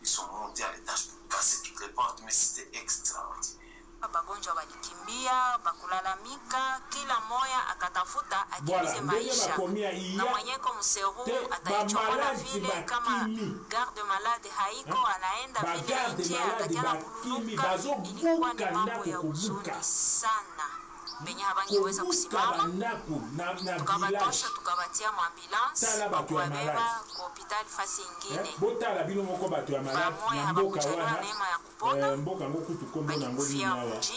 Ils sont montés à l'étage pour casser toutes les portes, mais c'était extraordinaire. Bagonjwa walikimbia bakulalamika, kila moya akatafuta akimize maisha na mwenyeko mseru ataichokana vile kama garde malade haiko anaenda vile nje atakiana kululuka. Ilikuwa ni mambo ya huzuni sana benye habangiweza kusimama, tukabatosha tukabatia mwambulansi kuwabeba kwa hospitali fasi ingine. Bamoya habakuchaliwa neema ya kupona balikufia mjini.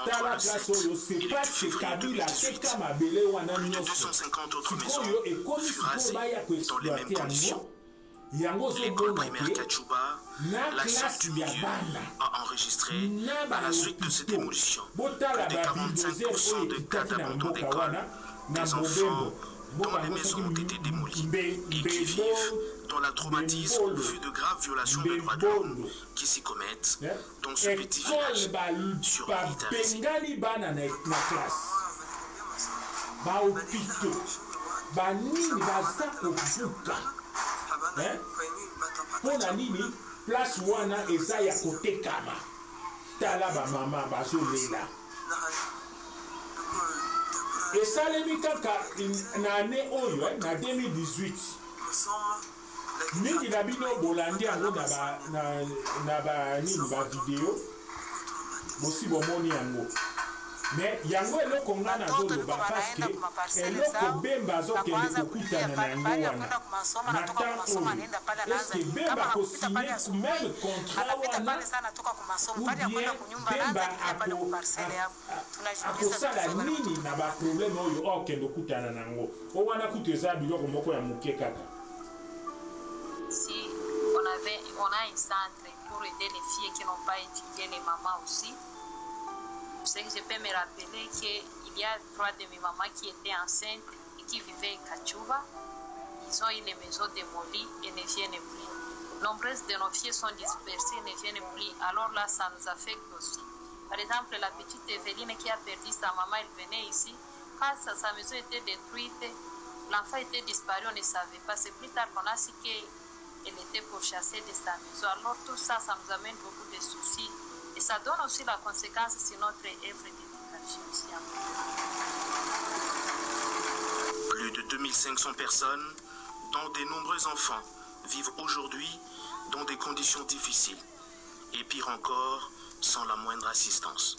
Tala place oyo c'est pas que Kabila c'est comme abele wana nyonso sikoyo ekomi sikoyo baya koexploiter yango yango zomona ke na classe ya bana na bahôpitaux botala babildozer oyo ekitaki na mboka wana na Mobembo dont les maisons ont été démolies et qui vivent dans la traumatisme au vu de graves violations de droits de l'homme qui s'y commettent dans ce petit village surmilitarisé. Place wana eza ya kotekama tala ba mama bazolela esalemi kaka na année oyo na 2018 mingi na bino bolandi yango na ba nini ba video bosi bomoni yango mais yango eloko nga nazoloba parce que eloko Bemba azokende kokutana na yango wana na temps oyo est-ce Bemba kosigner même contrat wana ou bien Bemba akosala nini na baproblème oyo okende okutana na yango o wana kutu eza biloko moko ya moke kaka. Si on a un centre pour aider les filles qui n'ont pas étudié, les mamans aussi. Je peux me rappeler qu'il y a 3 de mes mamans qui étaient enceintes et qui vivaient à Kachuba. Ils ont eu les maisons démolies et ne viennent plus. Nombreuses de nos filles sont dispersées et ne viennent plus. Alors là, ça nous affecte aussi. Par exemple, la petite Evelyne qui a perdu sa maman, elle venait ici. Quand sa maison était détruite, l'enfant était disparu, on ne savait pas. C'est plus tard qu'on a su qu'elle était pourchassée de sa maison. Alors tout ça, ça nous amène beaucoup de soucis. Et ça donne aussi la conséquence sur notre œuvre d'éducation. Plus de 2500 personnes, dont de nombreux enfants, vivent aujourd'hui dans des conditions difficiles. Et pire encore, sans la moindre assistance.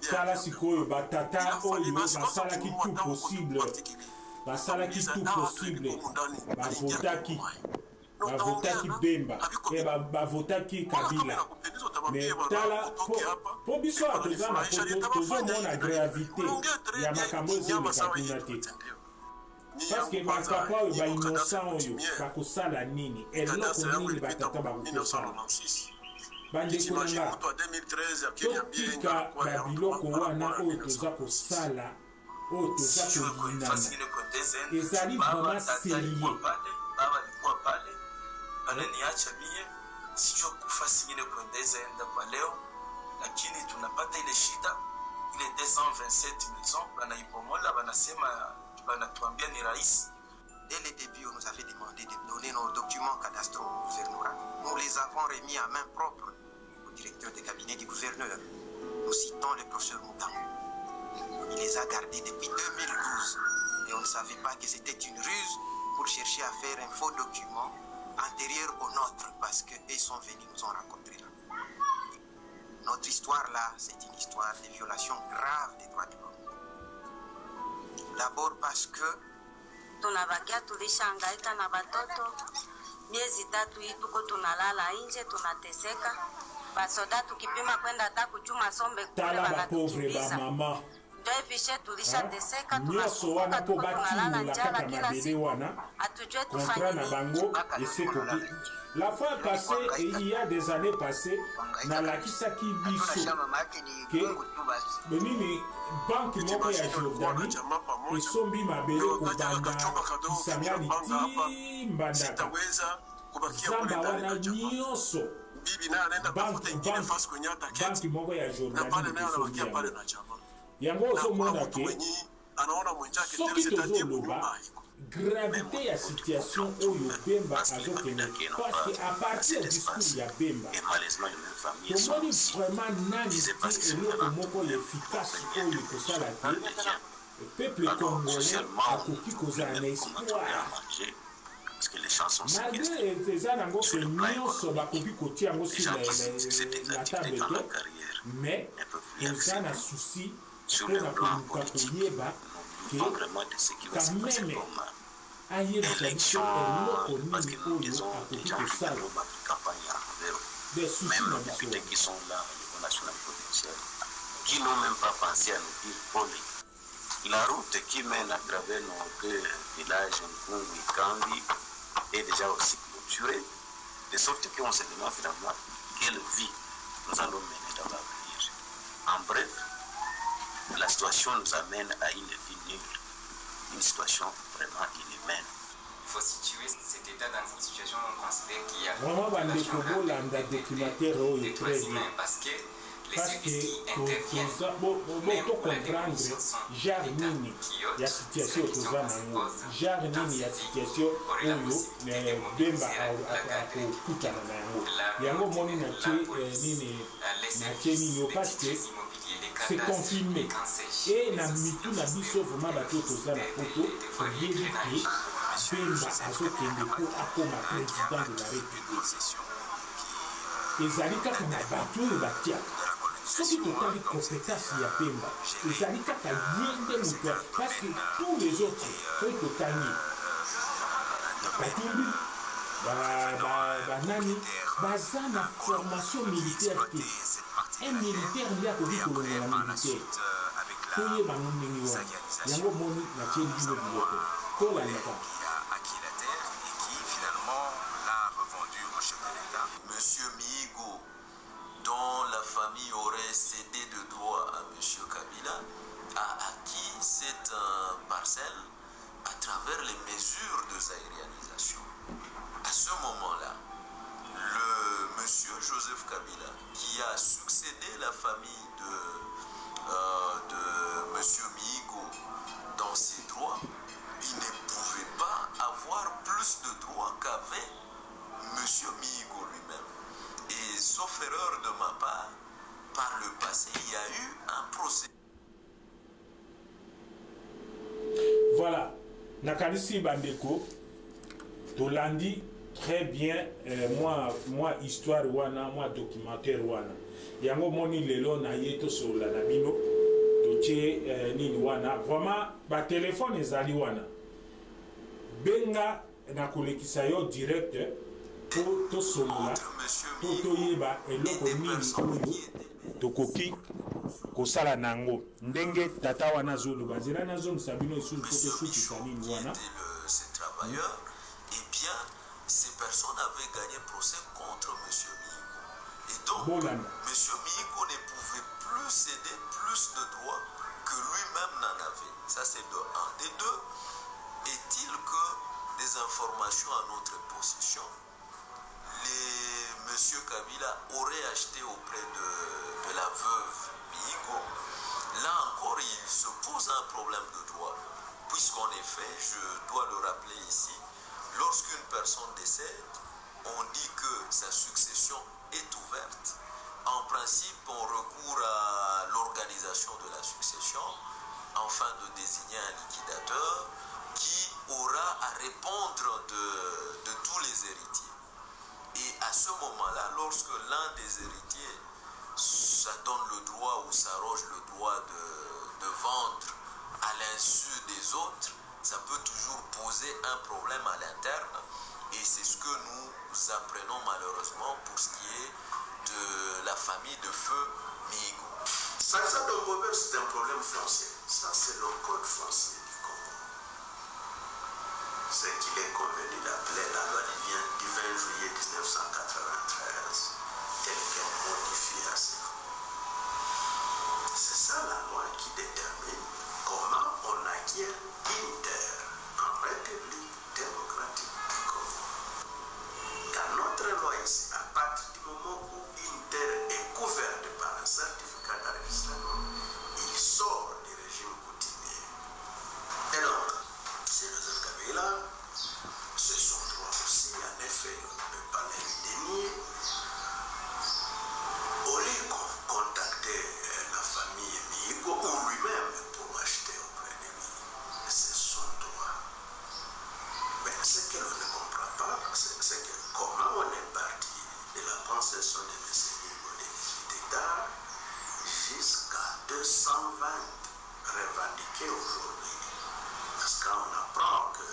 Tala sikoyo batata oyo basalaki tout possible bavotaki Bemba et bavotaki Kabila mais tala po biso toza na tozomona gravité ya makambo ezoleka kuna te parce que bakapa oyo bainnocent oyo bakosala nini eloko nini batata bakokosala bandeko nanga totika babiloko wana oyo toza kosala oyo toza koyinana ezali vraiment sérieux ananiacha mie sijua kufa singine kuendeza enda kwa leo, lakini tunapata ile shida ile 227 maisons banaipomola, banatuambia ni rais. Dès le début, on nous avait demandé de donner nos documents cadastraux au gouvernorat. Nous les avons remis à main propre au directeur de cabinet du gouverneur. Nous citons le professeur Moutango. Il les a gardés depuis 2012 et on ne savait pas que c'était une ruse pour chercher à faire un faux document antérieur au nôtre parce qu'ils sont venus nous ont rencontrés là. Notre histoire là, c'est une histoire de violation grave des droits de l'homme. D'abord parce que tunabakia tulishangaika na batoto miezi 3 hii tuko tunalala nje tunateseka, basoda tukipima kwenda hata kuchuma sombe kule wanatukimbiza mama ndio vishe tulishateseka, tunasumbuka tunalala njala kila siku, hatujue tufanye bango nini. La fois passée, il y a des années passées, na lakisaki biso que benini banque moko ya Jordanie esombi mabele kobanda Kisangani ti Mbandaka zamba wana nyonso banki moko ya Jordanie yango ozomona ke soki tozoloba gravité ya situation oyo Bemba azokende parce que à partir du discours ya Bemba tomoni vraiment nani te eloko moko ya efficace oyo kosala te peuple congolais akoki kozala na espoir malgré eza nango ke nyonso bakoki kotia yango sur la table te mais toza na souci mpona koluka koyeba ke quand même ayebisa biso eloko nini oyo akoki kosala des soucis na biso qui n'ont même pas pensé à nous dire Poli. La route qui mène à travers nos deux villages, Nkungu et Kambi, est déjà aussi clôturée, de sorte qu'on se demande finalement quelle vie nous allons mener dans l'avenir. En bref, la situation nous amène à une vie nulle, une situation vraiment inhumaine. Il faut situer cet état dans une situation où on considère qu'il y a vraiment documentaire très bien. Parce que tocomprendre genre nini ya situation toza nango genre nini ya situation oyo Bemba akokutana na yango moni natie nini parce que c'est confirmé et na mitu na biso vraiment bato toza na poto toyebi ke Bemba azokende mpo akoma président de la république ezali kaka na bato oyo batiaka soki totali compétence ya Bemba ezali kaka ye nde moto parce que tous les autres soki totali Katumbi banani baza na formation militaire te un militaire nde akoki kolongola militaire toyeba ngo ndenge wana yango moni natie bino biloko tolandaka. Monsieur Mihigo, dont la famille aurait cédé de droit à M. Kabila, a acquis cette parcelle à travers les mesures de aérianisation. À ce moment-là, le monsieur Joseph Kabila, qui a succédé la famille de M. Mihigo dans ses droits, il ne pouvait pas avoir plus de droits qu'avait M. Mihigo lui-même. Et sauf erreur de ma part, par le passé, il y a eu un procès. Voilà. Nakalisi Bandeko, Tolandi, très bien, moi histoire wana, moi documentaire wana. Yango moni lelo na yeto sur la nabino, toche nini wana. Vraiment, ba téléphone ezali wana. Benga na kolekisa yo direct. To solola to toyeba eloko nini oyo tokoki kosala nango ndenge tata wana azoloba nzela nazongisa bino lisusu po tosukisa nini wana. Ces travailleurs, eh bien, ces personnes avaient gagné procès contre M. Mihigo. Et donc, M. Mihigo ne pouvait plus céder plus de droits que lui-même n'en avait. Ça, c'est de un. De deux, est-il que des informations à notre possession, M. Kabila aurait acheté auprès de la veuve Mihigo. Là encore, il se pose un problème de droit. Puisqu'en effet, je dois le rappeler ici, lorsqu'une personne décède, on dit que sa succession est ouverte. En principe, on recourt à l'organisation de la succession afin de désigner un liquidateur qui aura à répondre de tous les héritiers. Et à ce moment-là, lorsque l'un des héritiers, ça donne le droit ou s'arroge le droit de vendre à l'insu des autres, ça peut toujours poser un problème à l'interne. Et c'est ce que nous apprenons malheureusement pour ce qui est de la famille de feu Mihigo. Ça c'est un problème foncier. Ça, c'est le code foncier du Congo. C'est qu'il est convenu d'appeler la loi du 20 juillet 1993, telle qu'elle modifie à ce moment. C'est ça la loi qui détermine comment on acquiert une terre en République démocratique du Congo. Dans notre loi ici, à partir du moment concession de mes 18 hectares jusqu'à 220 revendiqués aujourd'hui. Parce qu'on apprend que,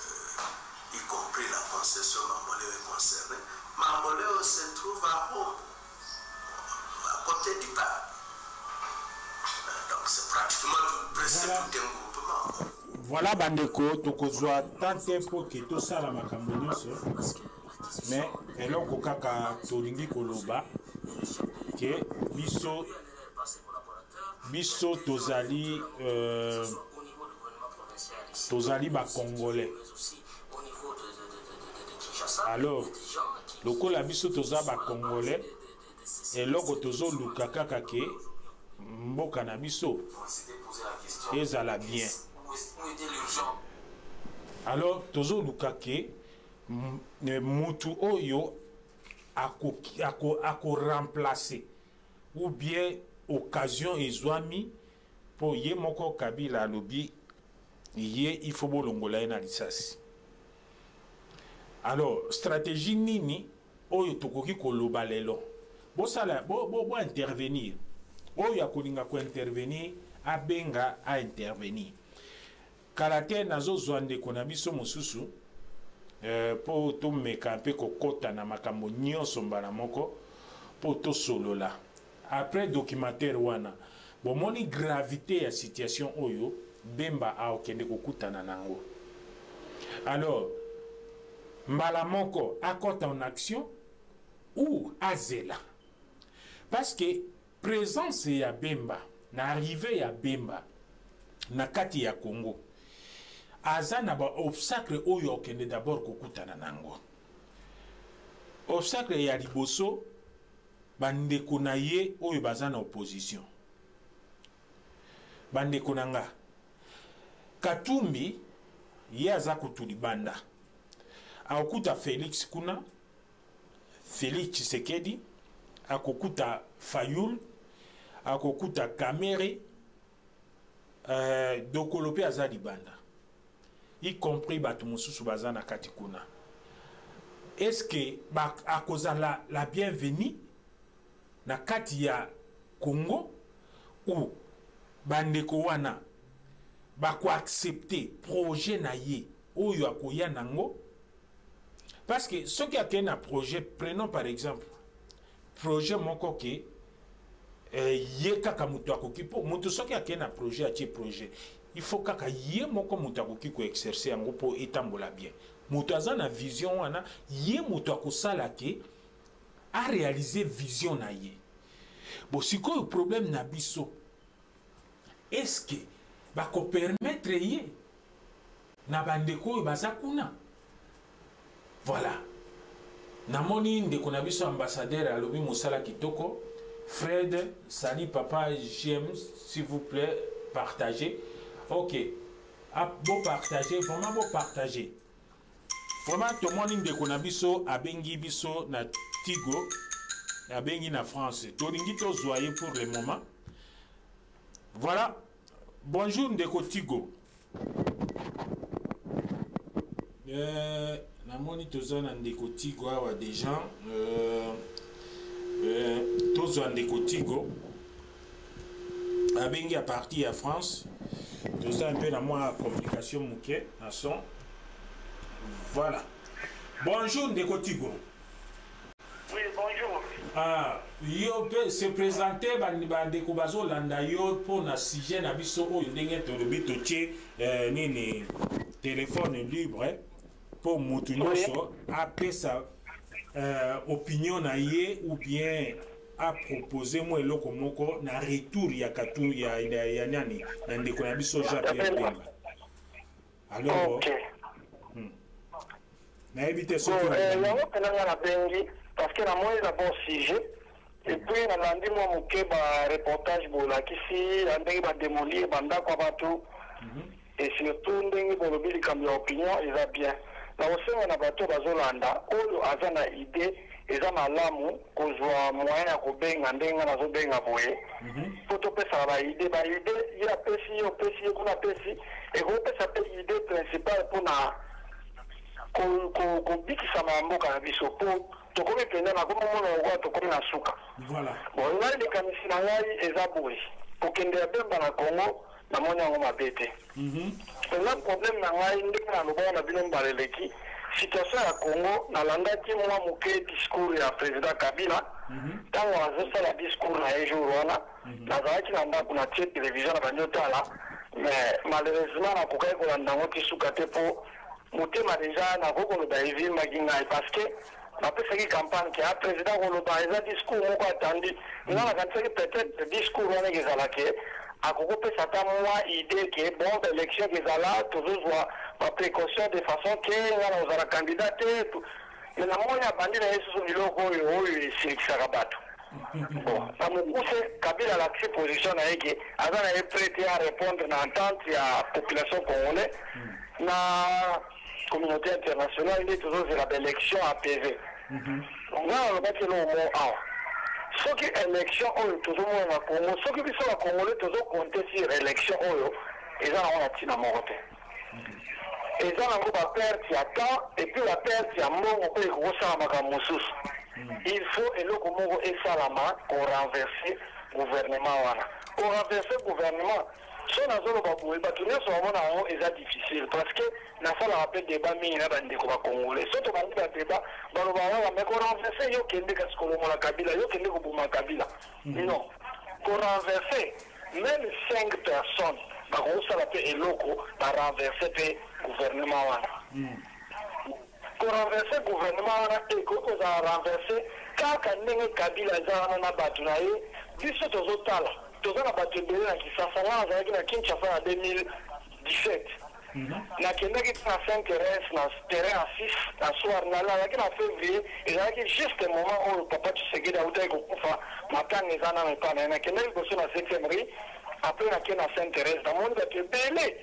y compris la concession Mamboléo est concernée, Mamboléo se trouve à Homo, à côté du parc. Donc c'est pratiquement presque tout un groupement. Voilà bandeko tokozwa tante po ke tosala makambo nyonso mais eloko kaka tolingi koloba ke biso tozali ba congolais. Alors lokola biso toza ba congolais eloko tozoluka kaka ke mboka na biso ezala bien. Alors tozo lukake mutu oyo ako remplacer ou bien occasion ezwami po ye moko Kabila alobi ye il faut bolongola na lisasi. Alors stratégie nini oyo tokoki koloba lelo bosala bo intervenir oyo akolinga ko intervenir abenga a intervenir. Kalate nazo zwande kona biso mosusu po to meka mpe kokota na makambo nyonso mbala moko po to solola. Après documentaire wana bomoni gravité ya situation oyo Bemba a okende kokutana nango. Alors mbala moko akota en action ou azela. Parce que présence ya Bemba na arrivée ya Bemba na kati ya Congo azana ba obstacle oyo okende d'abord kokutana nango. Obstacle ya liboso bandeko na ye oyo bazana opposition. Bandeko nanga Katumbi ye aza kutulibanda akuta Félix kuna Félix Tshisekedi akokuta Fayul akokuta Kamere dokolope aza libanda y compris batu mususu bazana kati kuna. Est-ce que akoza la bienvenue na kati ya Congo ou bandeko wana bako accepter projet na ye oyo akoya nango? Parce que ce qui a été un projet, prenons par exemple projet moko ke ye kaka mutu akoki po mutu soki akena projet atie projet il faut kaka ye moko mutu akoki ko exercer yango po etambola bien. Mutu aza na vision wana ye mutu akosala ke a réaliser vision na ye. Bon sikoyo problème na biso est-ce que bako permettre ye na bandeko oyo baza kuna? Voilà. Namoni ndeko na biso ambassadeur alobi mosala kitoko. Fred, salut papa, j'aime, s'il vous plaît, partagez. Ok. Ah, bon partager, vraiment bon partager. Vraiment, tout le monde ndeko na biso abengi biso na Tigo, abengi na France. Tolingi to zoyer pour le moment. Voilà. Bonjour ndeko Tigo. Namoni toza na ndeko Tigo awa des gens. Tozo ndeko Tigo abengi à partir à France. Toza un peu na moi complication muke à son. Voilà. Bonjour ndeko Tigo. Oui, bonjour. Ah, yo peut se présenter bandeko bazo landa yo pour na sujet na biso oyo ndenge to lobi to tie nini téléphone libre pour mutu nyonso apesa opinion na ye ou bien a proposer moi eloko moko na retour ya katu ya nani na ndeko na biso Jean-Pierre Bemba. Alors na éviter ce que yango penanga na bengi parce que na moi la bon sujet et puis na landi moi moke ba reportage bolakisi ndenge ba démolir bandako bato et surtout ndenge bolobili comme opinion eza bien. Na osenga na bato bazolanda oyo aza na idée eza malamu kozwa moyen ya kobenga ndenge nazobenga boye po topesa ba idée ya pesi yo pesi kuna pesi ekopesa pe idée principale mpona kobikisa mboka na biso po tokomi penda na komo mona ngwa tokomi na suka voilà bon ngai likamisi na ngai eza boye kokende ya bemba na Congo na moni yango mabe te eza problème na ngai ndenge na loboko na bino mbaleleki situation ya Congo nalandaki mwa moke discours ya président Kabila ntango azosala discours na ye jour wana nazalaki na ndako na tie télévision na bandi otala mais malheureusement nakokaki kolanda yango ti suka te mpo motema deja nakoki koloba evimbaki ngai parce que napesaki campagne ke a président koloba eza discours moko atandi nga nakanisaki peut-être discours wana ekezalaki akokopesa ata mwa idée ke bon élection ekezala tozozwa baprécaution de façon ke nga na ozala candidat te me namoni abandi na ye susu biloko oyo esilikisaka bato bon na mokuse Kabila alakisi position na ye ke aza na ye prêt à répondre na entente ya population congolais na communauté internationale nde tozozela baélection apaisée nga nalobaki elomo awa soki élection oyo tozomona na Congo soki biso bacongolais tozokonte sur élection oyo eza nango na ntina moko te eza nango baperte ya temps epuis baperte ya mbongo oyo ekokosala makambo mosusu il faut eloko moko esalama korenverse gouvernement wana korenverse gouvernement so nazoloba boye bato nyonso bamona yango eza difficile parce que nasalaka mpe débat mingi na bandeko bacongolais so tobandi badébat baloba wana me korenverse yo kende kasi kolongola Kabila yo kende koboma Kabila non korenverse même 5 personnes bakosala mpe eloko barenverse mpe gouvernement wana korenverse gouvernement wana ekoki kozala renverse kaka ndenge Kabila eza wana na bato na ye biso tozotala toza na bato ebele na Kisasa nga nazalaki na Kinshasa na 2017 nakendaki na Saint-Thérèse na terrain ya 6 na soir nalalaki na février ezalaki juste moment oyo papa Tshisekedi autaki kokufa matanga eza nano epa na ye nakendaki liboso na 7e rue apres nake na Saint-Thérèse namoni bato ebele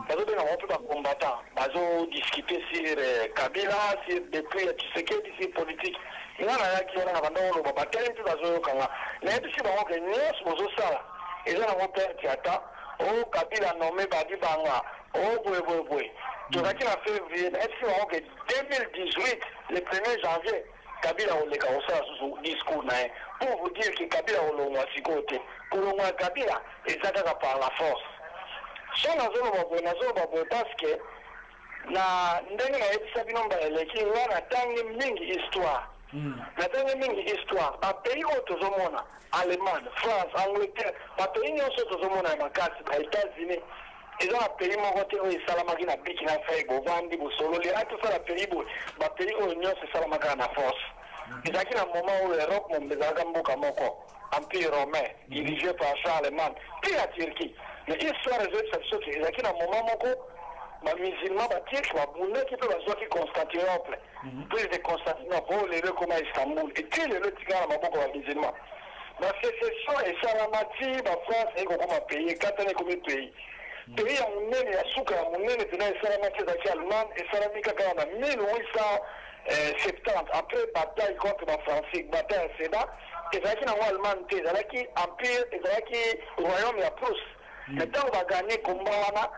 bazobenga bango mpe bacombattant bazodiscute sur Kabila sur depuis ya Tshisekedi sur politique nga nayaki wana na banda oloba batali mpe bazoyokanga nayebisi bango ke nyonso bozosala eza nango perte ya temps o Kabila nome badi banga o boyeboyeboye tozalaki na février nayebisi bango ke 2018 le 1er janvier Kabila koleka kosala susu discours na ye pour vous dire ke Kabila kolongwa sikoyo te kolongwa ya Kabila eza kaka par la force so nazoloba boye parce que na ndenge nayebisa bino mbaeleki nga natangi mingi histoire natangi mingi histoire bapays oyo tozomona Allemagne, France, Angleterre bapays nyonso tozomona ya makasi ba États-Unis eza bapays moko te oyo esalamaki na biki na fai bovandi bosololi atosala pays boye bapays oyo nyonso esalamaka na force ezalaki na moment oyo Europe mombe ezalaka mboka moko empire romain dirigé par Charlemagne mpe ya Turquie mais histoire ezoyebisa biso te ezalaki na moment moko bamusulman baturke babundaki mpe bazwaki Constantinople prise de Constantinople oyo lelo ekoma Istanbul eti lelo etikala na maboko ya bamusulman basécession esalamaki bafrance ekokoma pays ekatana ekomi pays pays ya monene ya suka ya monene mpena esalamaki ezalaki Allemagne esalami kaka na 1870 après bataille contre bafrançais bataille ya Sedan ezalaki nango Allemagne te ezalaki empire ezalaki royaume ya Prusse me ntango baganye komba wana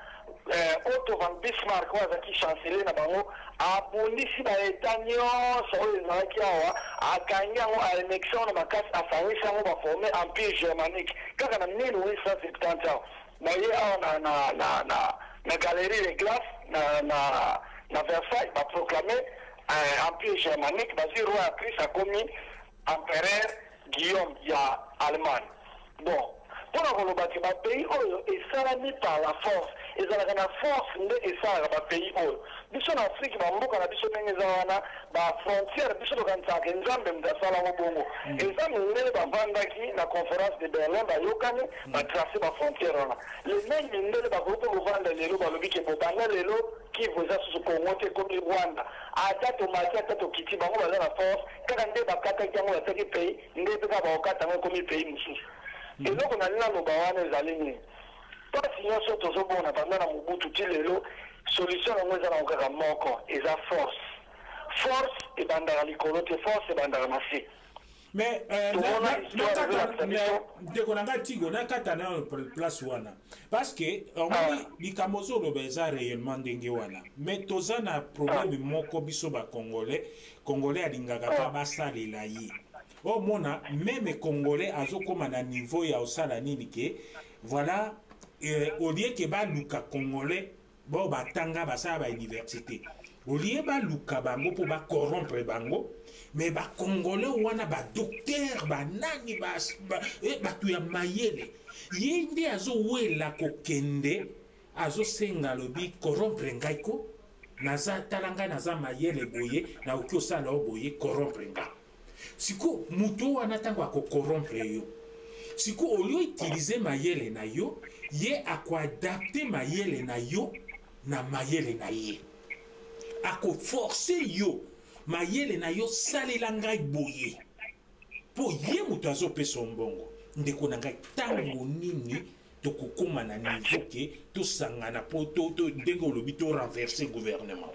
Otto von Bismarck oyo azalaki chancelier na bango abundisi baeta nyonso oyo ezalaki awa akangi yango aannexe yango na makasi asangisi yango baforme empire germanique kaka na 1870 awa baye awa na galerie de glace na Versailles baproclame empire germanique bazwi roi ya Prusse akomi empereur Guillaume ya Allemagne bon mpona koloba ke bapays oyo esalami par la force ezalaka na force nde esalaka bapays oyo biso na Afrique bamboka na biso ndenge eza wana bafrontière biso tokanisaka nzambe moto asala yango bongo eza mindele bavandaki na conférence de Berlin bayokani batrace bafrontière wana lene mindele bakoki mpe kovanda lelo balobi ke bobanda lelo Kivu eza susu Congo te ekomi Rwanda ata tomaki ata tokiti bango baza na force kaka nde bakataki yango bataki pays nde mpe kaka bakokata yango ekomi pays mosusu eloko na lina loba wana ezali nini mpasi nyonso tozomona banda na mobutu ti lelo solution yango eza nango kaka moko eza force ebandaka likolo te force ebandaka na se mais ndeko nanga tigo nakata na place wana parce que omoni likambo ozoloba eza réellement ndenge wana mais toza na problème moko biso congolais alingaka ka basalela ye omona même congolais azokoma na niveau ya osala nini ke voilà au lieu ke baluka congolais bo batanga basala ba université au lieu baluka bango mpo bacorrompre bango mais ba congolais wana ba docteur ba nani bato ya mayele ye nde azowela kokende azosenga lobi corrompre ngai ko naza tala ngai naza mayele boye naoki osala o boye corrompre ngai siko mutu wana ntango akocorrompre yo siko olio utilize mayele na yo ye akoadapte mayele na yo na mayele na ye akoforce yo mayele na yo salela ngai boye po ye mutu azopesa mbongo ndeko na ngai ntango nini tokokoma na niveau ke tosangana po ndenge olobi to renverser gouvernement.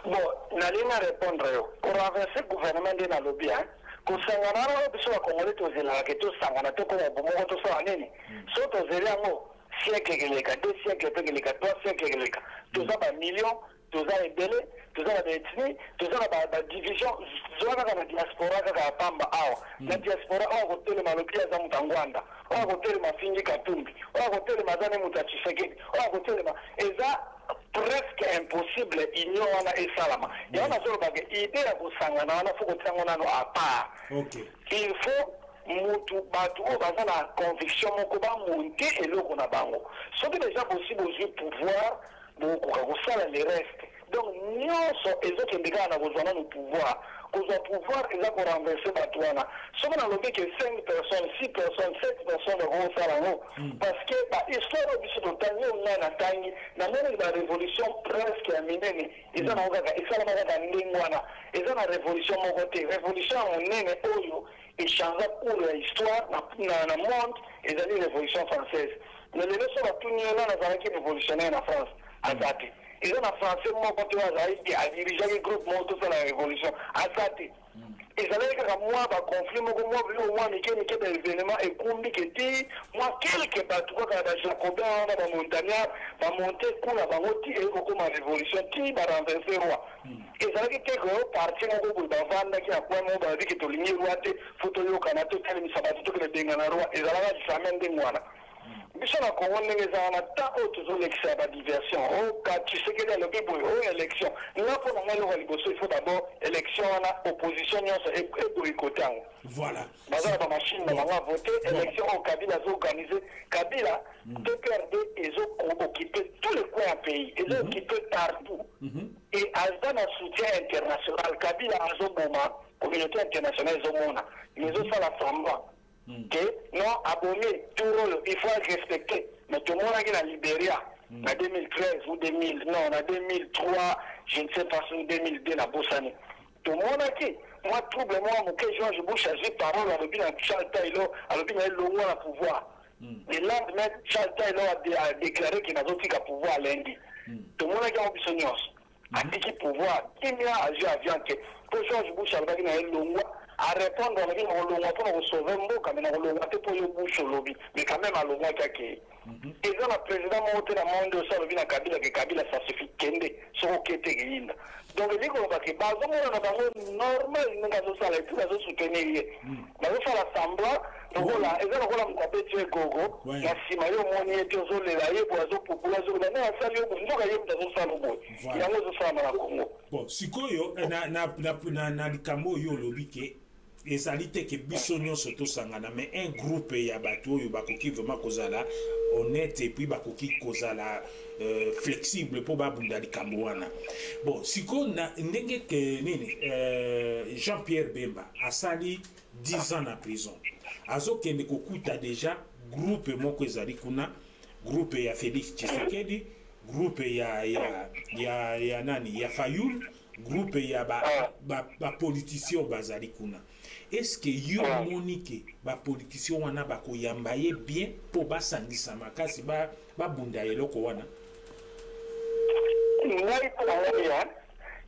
Bon, nalinga répondre yo pour renverser gouvernement nde nalobi kosangana na biso bakongole tozelaka ke tosangana tokoma bomoko tosala nini so tozeli yango siècle keleka 2 siècle pe keleka 3 siècle keleka toza bamillion toza ebele toza na baethnie toza na badivision zoa kaka na diaspora kaka ya pamba awa na diaspora oyo akotelema lobi aza moto angwanda oyo akotelema fingi katumbi oyo akotelema aza ne moto ya tshisekedi oyo akotelema eza presque impossible union wana esalama yango nazolobaka ide ya kosangana wana fo kotiango nano a part il faut mutu bato oyo baza na conviction moko bamonte eloko na bango soki deja possible ozwi pouvoir bokoka kosala le reste donc nyonso ezokende kaka na kozwa nano pouvoir kozwa pouvoir eza korenverse bato wana soki nalobi ke 5 personnes 6 personnes 7 personnes ekokosala yango parce que bahistoire oyo biso totangi oyo ngai natangi namoni barévolution presque ya minene eza nango kaka esalama kaka ndenge wana eza na révolution moko te révolution ya monene oyo echangea cours ya histoire na monde ezali révolution française mais lelo so batuni yo wana azalaki révolutionnaire na France aza te eza na français moko te azalaki adirigeaki groupe moko tosala révolution aza te ezalaki kaka mwa baconflit moko mwa biloko mwa mike mike baévénement ekumbi ke ti mwa quelque bato kaka bajacobin wana bamontagnard bamonte kuna bango ti ekokoma révolution ti barenverse roi ezalaki te ke parti moko boye bavandaki na kwan moko balobi ke tolingi roi te fo toyokana totelemisa bato tokende bengana roi ezalaka jamais ndenge wana biso na Congo ndenge eza wana ta oyo tozolekisa ya badiversion oyo ka tshisekedi alobi boye oyo élection nga mpo na ngai eloko ya liboso il faut d'abord élection wana opposition nyonso eboyikote yango baza na bamashine na bango avote élection oyo kabila azoorganize kabila DPRD ezo-occupe tous les coins ya pays ezo-occupe partout et aza na soutien international kabila azoboma communauté internationale ezomona ezosala semblant que non abonné tout rôle il faut être respecté mais tout le monde qui na Libéria en 2013 ou 2000 non en 2003 je ne sais pas si en 2002 na Bossani tout le monde qui moi trouble moi mon que George Bush a dit parole à l'objet de Charles Taylor à l'objet de l'eau à pouvoir le lendemain Charles Taylor a déclaré qu'il n'a pas de pouvoir lundi tout le monde qui a besoin a dit qu'il pouvoir il y a agi avion que pour George Bush a dit qu'il a l'eau à répondre à l'eau pour sauver un mot comme l'eau pour le bouche au lobby mais quand même à l'eau qui et là le président monté la monde ça le vient à Kabila que Kabila ça suffit kende sur qui était guinde donc il dit qu'on va que base normal nous avons ça les tout nous soutenir mais on fait l'assemblée donc là et là on va me taper gogo la sima yo moni et zo le la pour zo popula zo na ça yo ngo ka yo dans ça lo il y a nous ça na Congo bon sikoyo na likambo yo lobike ezali te ke biso nyonso tosangana mais un groupe ya bato oyo bakoki vraiment kozala honnête et puis bakoki kozala flexible po babunda likambo wana bon siko na ndenge ke nini Jean-Pierre Bemba asali 10 ans na prison azokende kokuta déjà groupe moko ezali kuna groupe ya Félix Tshisekedi groupe ya nani ya Fayulu groupe ya ba politicien bazali kuna est-ce que yo monique ba politicien wana bakoyamba ye bien po basangisa makasi babunda eloko wana ngai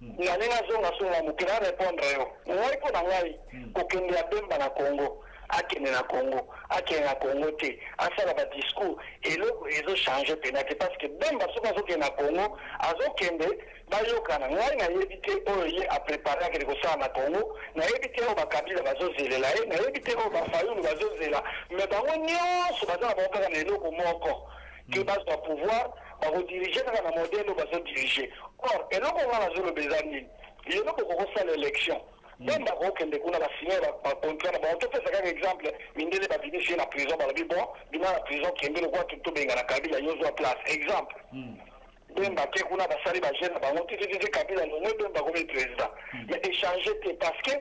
nalinga zonga mukina répondre yo ngoi ko na ngai ko kende ya Bemba na Congo akene na Congo te asala ba discours eloko ezo changer penate parce que Bemba soka zo kende na Congo azo kende bayokana ngai na yebite oyo ye a préparer ke ko sala na Congo na yebite o bakabila bazozelela na yebite o bafayulu bazozela mais bango nyonso bazala bakaka na eloko moko que bazwa pouvoir bakodiriger kaka na modèle bazodiriger or eloko nga nazolobeza nini eloko kokosala élection Bemba kokende kuna basigner bacontrat na bango topesa kaka exemple mindele babinisi ye na prison balobi bon bina na prison kende lokwa tobenga na Kabila yozwa place exemple Bemba ke kuna basali bagene na bango titititi Kabila lomwe Bemba komi président mais échanger te parce que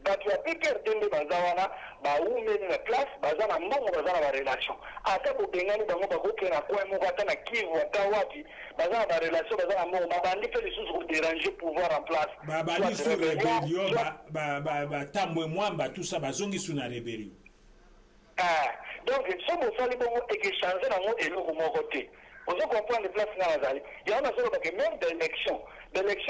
bato ya PPRD nde baza wana baumeli na place baza na mbongo baza na barelation ata bobengani bango bakoke na coin moko ata na Kivu ata wapi baza na barelation baza na mbongo babandi mpe lisusu kodéranger pouvoir en place babali sur rébellion batambwe mwamba tout ça bazongi su na rébellion donc so bosali bongo ekechange nango eloko moko te ozo comprendre place nga nazali yango nazolobake même d'élection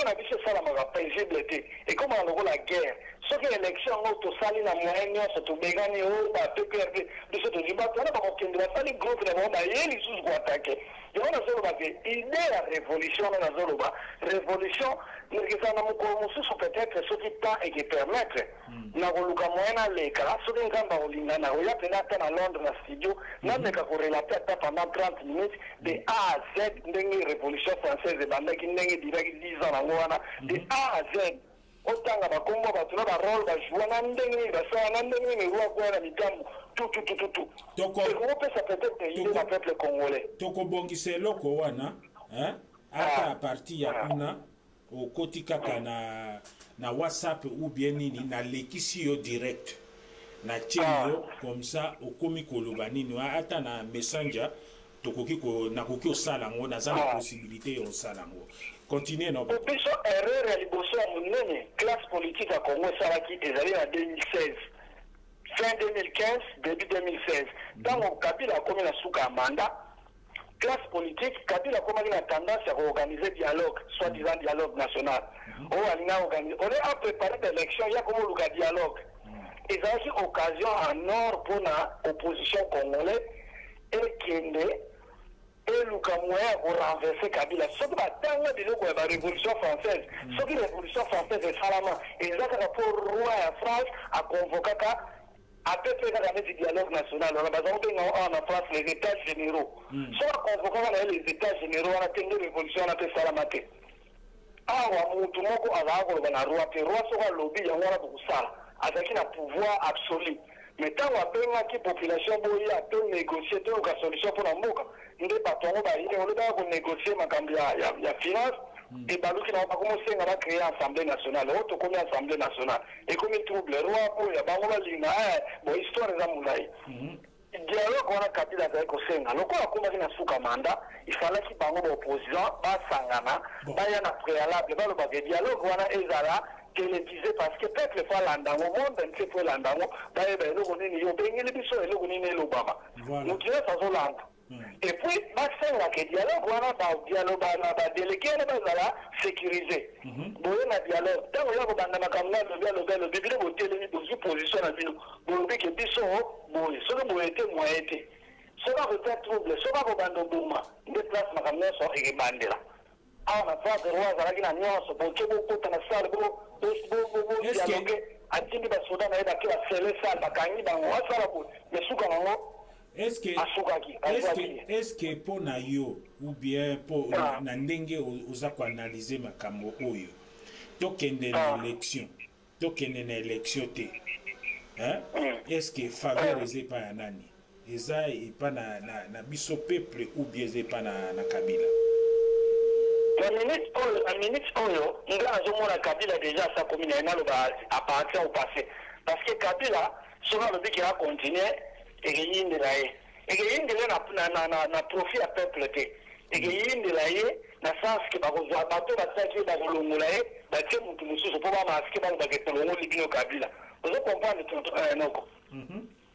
na biso esalamaka paisible te ekomaka lokola guerre soki élection yango tosali na moyen nyonso tobengani o ba-PPRD biso tozwi bato wana bakokende basali groupe na bango baye lisusu koatake yango nazolobake idée ya révolution wana nazoloba révolution nekesana na mokolo mosusu peut-être soki temps ekepermettre na koluka moyen naleka soki nzambe akolinga na koya mpena ata na Londres na studio nameka korelate ata pendant 30 minutes de A à Z ndenge révolution française ebandaki ndenge diraki 10 ans nango wana de A à Z otanga bakombo bato na barole bajua na ndenge nini basala na ndenge nini roi kwena mitambo tout ekopesa peut-être idée na peuple congolais tokobongisa eloko wana ata a partir ya kuna okoti kaka na WhatsApp ou bien nini nalekisi yo direct na tio comme ça okomi koloba nini ata na messenger nakoki osala ngo naza na possibilité osala ngo continue no biso erreur ya liboso ya monene classe politique ya Congo esalaki ezali na 2016 fin 2015 début 2016 ntango Kabila akomi na suka ya mandat classe politique Kabila akomaki na tendance ya koorganiser dialogue soi-disant dialogue national oyo alinga organiser on est à préparer d'élection ya komoluka dialogue ezalaki occasion en or mpona opposition congolais ekende eluka moyen ya korenverser Kabila soki batanga biloko ya barévolution française soki révolution française esalama eza kaka mpo roi ya France aconvokaka apepe kaka neti dialogue national wana baza kobenga awa na France les états généraux soki aconvokaka na ye les états généraux wana te nde révolution wana mpe esalama te awa mutu moko azalaka koloba na roi te roi soki alobi yango wana bokosala azalaki na pouvoir absolu mais ntango apengaki population boye ape négocier toluka solution mpona mboka nde bato yango baye olobaka konégocier makambo ya finance ebaluki nango bakomosenga bacréer assemblée nationale oyo tokomi assemblée nationale ekomi trouble roi oyo bango balinga bon histoire eza molai dialogue wana Kabila azali kosenga lokola akomaki na suka manda ifalaki bango baopposition basangana baya na préalable balobaka dialogue wana ezala télévisé parce que peuple faut landango monde entier faut landango bayeba eloko nini yo bengeli biso eloko nini elobama motu nyonso azolanda et puis basengaka dialogue wana badialogue na badélégué wana bazala sécurisé boye na dialogue ntango ya kobanda makambo na alobi bino botelemi bozwi position na bino bolobi ke biso boye soki boye te moye te soki akotia trouble soki akobanda oboma nde place makambo nyonso ekebandela awa na place roi azalaki na nyonso boke bokota na sale dialogue atindi basoda na ye bake basele sale bakangi bango asala boye mesuka nango est-ce que mpo na yo ou bien mpo na ndenge oza koanalyse makambo oyo tokende na élection te est-ce que faveur eza epa ya nani eza epa na biso peuple ou bien eza epa na Kabila na minute oyo nga azomona Kabila déjà sa commune naloba appartient au passé parce que Kabila soki alobi ke acontinue ekeyindela ye ekeyindela na profit ya peuple te ekeyindela ye na sens ke bakozwa bato batiaki ye bakolongola ye batie motu mosusu mpo bamaske balobaka etolongoli bino Kabila ozo comprendre noko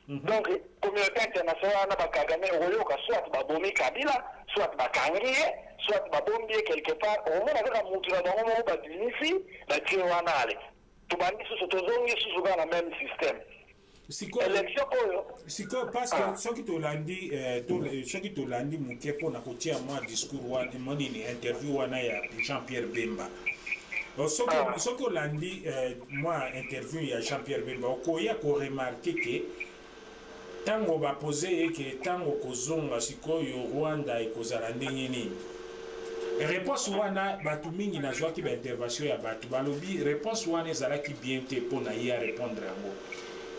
donc communauté internationale wana bakagame okoyoka soit babomi Kabila soit bakangi soit babombi quelque part au moins avec un mutu na bango ba dinisi na tiwana ale tubandi susu tozongi susu na même système élection oyo siko parce que soki tolandi soki tolandi muke pona kotia moi discours wana monini interview wana ya Jean-Pierre Bemba soki olandi moi interview ya Jean-Pierre Bemba okoya ko remarquer que tango bapose eke tango kozonga sikoyo Rwanda ekozala ndenge nini réponse wana batu mingi nazwaki baintervention ya batu balobi réponse wana ezalaki bien te mpona ye a répondre yango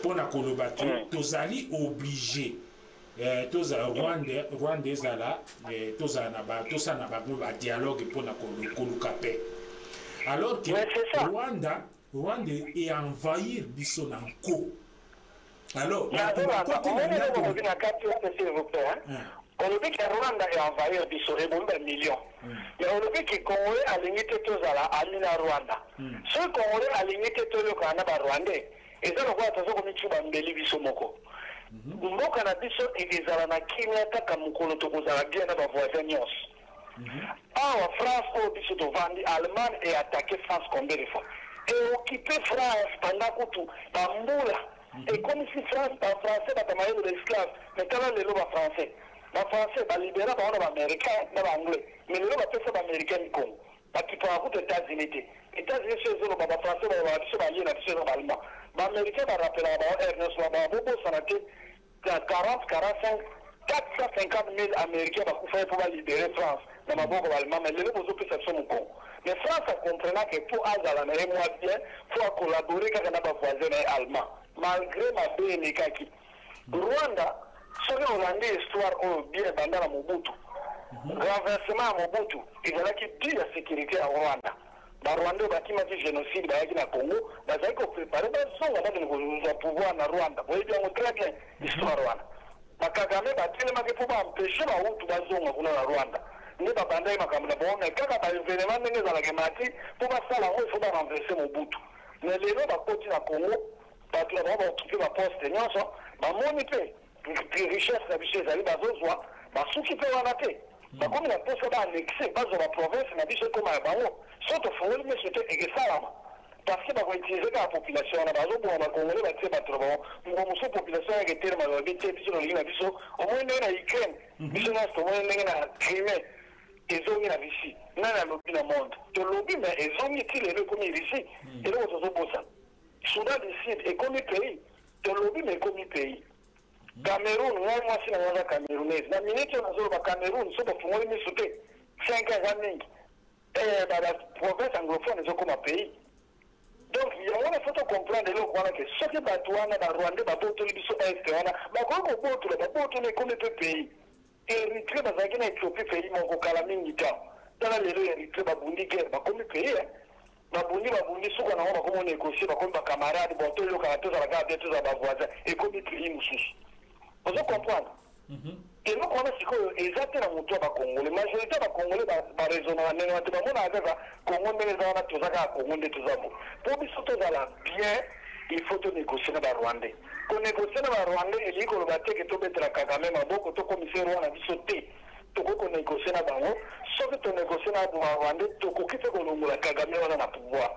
mpona koloba te tozali obligé Rwanda ezala tosala na bango badialogue mpona koluka pe alors que Rwanda envahir biso na nko alors on le dit que Rwanda est envahi biso et bon millions. Mais on le dit que Congolais a limité tous à la Amina Rwanda. Ce Congolais a limité tous le Canada Rwandais. Et ça, on voit toujours comme tu vas me biso moko. Moko na biso ezala na Kenya taka mukolo tokozala bien na ba voisins nyos. En France, au biso de Vandi, Allemagne et attaqué France combien de fois. Et occupé France pendant que tout, Bamboula. Et comme si France, en français, va t'amailler de l'esclave, mais quand on est là, français. Les Français, les libéraux, les Américains, les Anglais. Mais les Américains, ils sont qui pour les États-Unis. Les États-Unis, c'est les Français, les Allemands. Les Américains, ils rappellent Ernest Bobo, ça a été 40, 45, 450 000 Américains pour libérer France. Dans ma bourre allemand, mais les gens ont perception au con. Mais France a compris que pour Azala, mais moi bien, il faut collaborer avec nos voisins allemands. Malgré ma BNK. Rwanda, soki olandi histoire oyo bien banda na Mobutu renversement ya Mobutu ezalaki dû ya sécurité ya Rwanda barwanda oyo bakimaki génocide bayaki na Congo bazalaki koprépare bazonga bakende kozwa pouvoir na Rwanda boyebi yango très bien histoire wana bakagame batelemaki mpo baempêche bahutu bazonga kuna na Rwanda nde babandaki makambo na bango me kaka baévénement ndenge ezalaki mati mpo basala yango ifo barenverse Mobutu me lelo bakoti na Congo bato na bango baoccupé baposte nyonso bamoni mpe richesse na biso ezali bazozwa basuki mpe wana te bakomi na mposa baanexe bazwa baprovince na biso ekoma ya bango so tofungoli miso te ekesalama parce que bakoutilize kaka population wana bazoboma bakongole batie bato na bango ngo mosusu population yake telema babi te biso lolingi na biso omoi ndenge na Ukraine biso nyonso tomoni ndenge na Crimée ezongi na Russie nani alobi na monde tolobi me ezongi ti lelo ekomi Russie eloko tozobosana Soudan du Sud ekomi pays tolobi me ekomi pays Cameroun, moi si na Camerounaise. Na minute on a sur Cameroun, so pour moi miso te 5 ans mingi. La province anglophone est comme un pays. Donc il y a une photo comprendre le quoi que ce que Batouana na Rwanda ba boto biso est wana ba ko boto ba boto ne comme pays. Eritrea bazaki na Ethiopie pays mon kala mingi ta. Dans les Eritrea ba bundi guerre ba comme pays babundi suka na ngoma comme négocier ba comme ba camarade ba to yo ka to za ba bien to za ba voisin et comme pays mususu. Vous comprenez? Et nous, on a dit que exactement mon toit à Congo, la majorité de Congolais va raisonner, on a dit que Congo ne les a tous à Congo de tous amours. Pour que ce soit bien, il faut négocier avec le Rwandais. Pour négocier avec le Rwandais, il dit que le bateau qui est tombé de la Kagame, mais beaucoup de commissaires ont dit sauter. Tu peux négocier avec le sauf que tu négocies avec le Rwandais, tu peux quitter la Kagame dans le pouvoir.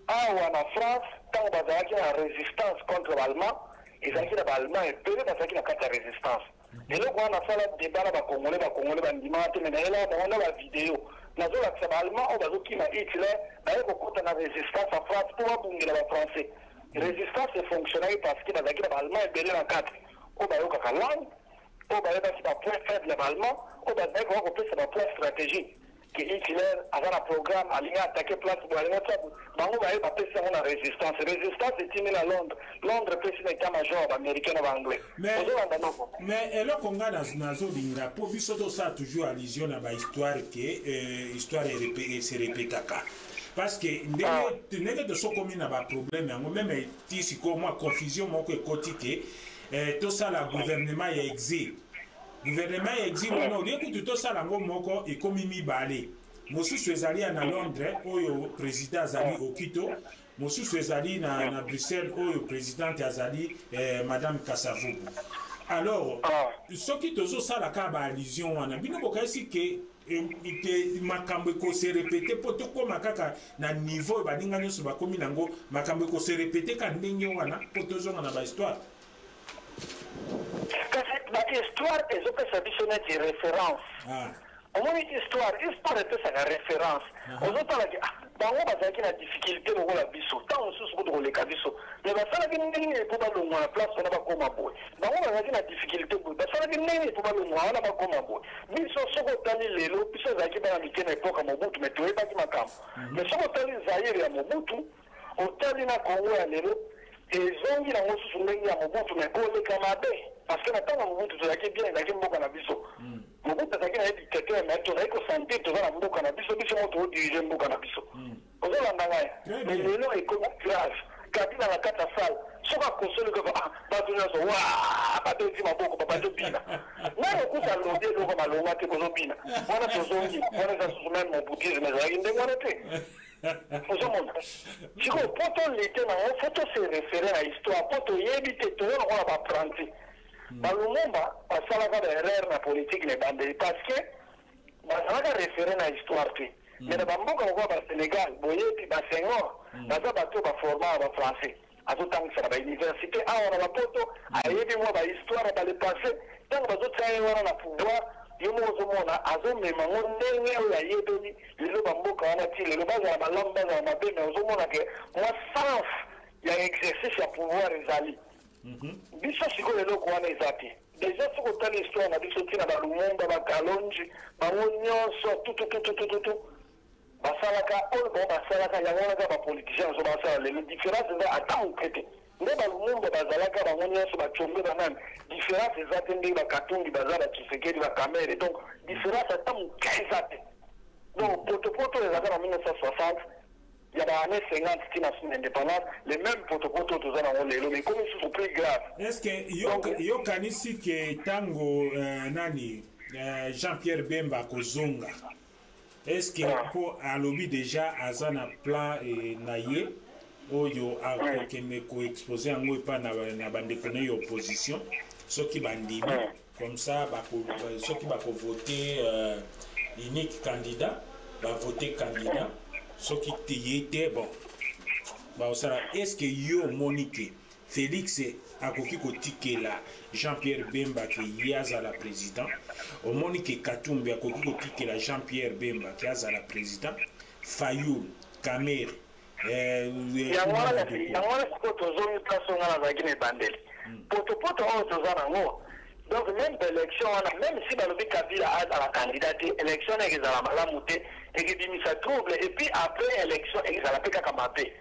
Ah, en France, quand on a la résistance contre l'Allemand, ils ont dit que l'Allemand est péré parce qu'il a la résistance. Et là, on a fait le débat avec les Congolais, mais là, on a la vidéo. Nous avons fait l'Allemand, on a dit qu'il a Hitler, on a la résistance en France pour abonder les Français. La résistance est fonctionnelle parce que l'Allemand est péré en 4. On a eu la langue, on a eu un point faible de l'Allemand, on a eu un point stratégique. Que Hitler avait un programme à attaquer place pour aller mettre bango ba ba pesa na résistance est timée à Londres pesa na état-major américain ou anglais mais eloko nga nazo linga po biso to ça toujours allusion na ba histoire que histoire se répétaka parce que ndenge de so komi na ba problème yango même ti siko moi confusion moko ekoti ke to ça la gouvernement ya exil gouvernement ya exil wana olie kutu tosala ngo moko ekomi mibale mosusu ezali na Londres oyo président azali okito mosusu ezali na Bruxelles oyo présidente azali madame Kasavubu alors soki tozosalaka baallusion wana bino bokayisi ke makambo ekose répété po tokóma kaka na niveau baninga nyonso bakomi nango makambo ekose répété ka ndenge wana po tozonga na bahistoire kasi bahistoire ezopesa biso neti référence omoni histoire epesaka référence ozotalaki bango bazalaki na difficulté lokola biso ntango mosusu po tokoleka biso me basalaki ndenge mpo balongwa na place wana bakóma boye bango bazalaki na difficulté boye basalaki ndenge mpo balongwa wana bakóma boye biso soki otali lelo biso ezalaki bana mike na epoka mobutu me toyebaki makambo me soki otali zaire ya mobutu otali na kongo ya lelo ezongi nango susu ndenge ya mobutu me koleka mabe parce que na ntango ya mobutu tozalaki bien ezalaki mboka na biso mobutu azalaki na ye dictateur me tozali kosentir toza na mboka na biso biso mo todirige mboka na biso ozolanda ngai me lelo ekomi grave kabila na kati ya sale soki akosoli kaka bato nyonso wa babeti maboko bazobina nani okuta lobi eloko malonga te kozobina wana tozongi wana eza susu meme mobudisme ezalaki ndenge wana te ozomona sikoyo po tolite nango fo tose référé na histoire po toyebi te toza lokola bapranti balumumba basalaka baerreur na politique na ebandeli parce que bazalaka référé na histoire te mais na bamboka lokola basénégal boyebi basenghor baza bato baforma bafrançais azotangisa na bauniversité awa na bapoto ayebi mwa bahistoire bale passé ntango bazotia ye wana na pouvoir yo moko ozomona azomema ngo ndenge oyo ayebeli lelo bamboka wana ti lelo bazala malamu bazala mabe me ozomona ke mwa sens ya exercice ya pouvoir ezali biso sikoyo eloko wana eza te deja soki otali histoire na biso ntina balumumba bakalonji bango nyonso tutututututu basalaka oyo bango basalaka yango wana kaka bapoliticien nyonso basala lelo différence eza ata moke te nde balumumba bazalaka bango nyonso bacombe banani différence eza te ndenge bakatungi baza batshisekedi bakamere donc différence ata moke eza te donc potopoto ezalaka na 1960 il y a des années 50 qui n'a pas d'indépendance, les mêmes protocoles tous en ont mais comme ils sont plus graves. Est-ce que yo kanisi que tango nani Jean-Pierre Bemba Kozonga est-ce que pour à lobby déjà azana plan naie oyo a kokene ko exposer ngo pa na bande connait opposition ceux qui bandimi comme ça ceux qui va voter unique candidat va voter candidat ce qui était bon. Est-ce que yo Monique Félix akoki kotike la Jean-Pierre Bemba qui yaza la président au Monique Katumbi akoki kotike la Jean-Pierre Bemba qui yaza la président Fayoul Kamer yangwana siko tozomi place ngana za gine bandeli poto on tozana ngo donc même l'élection même si balobi Kabila a la candidature élection ezala malamu te ekibimisa trouble et puis après élection ezala pe kaka mabe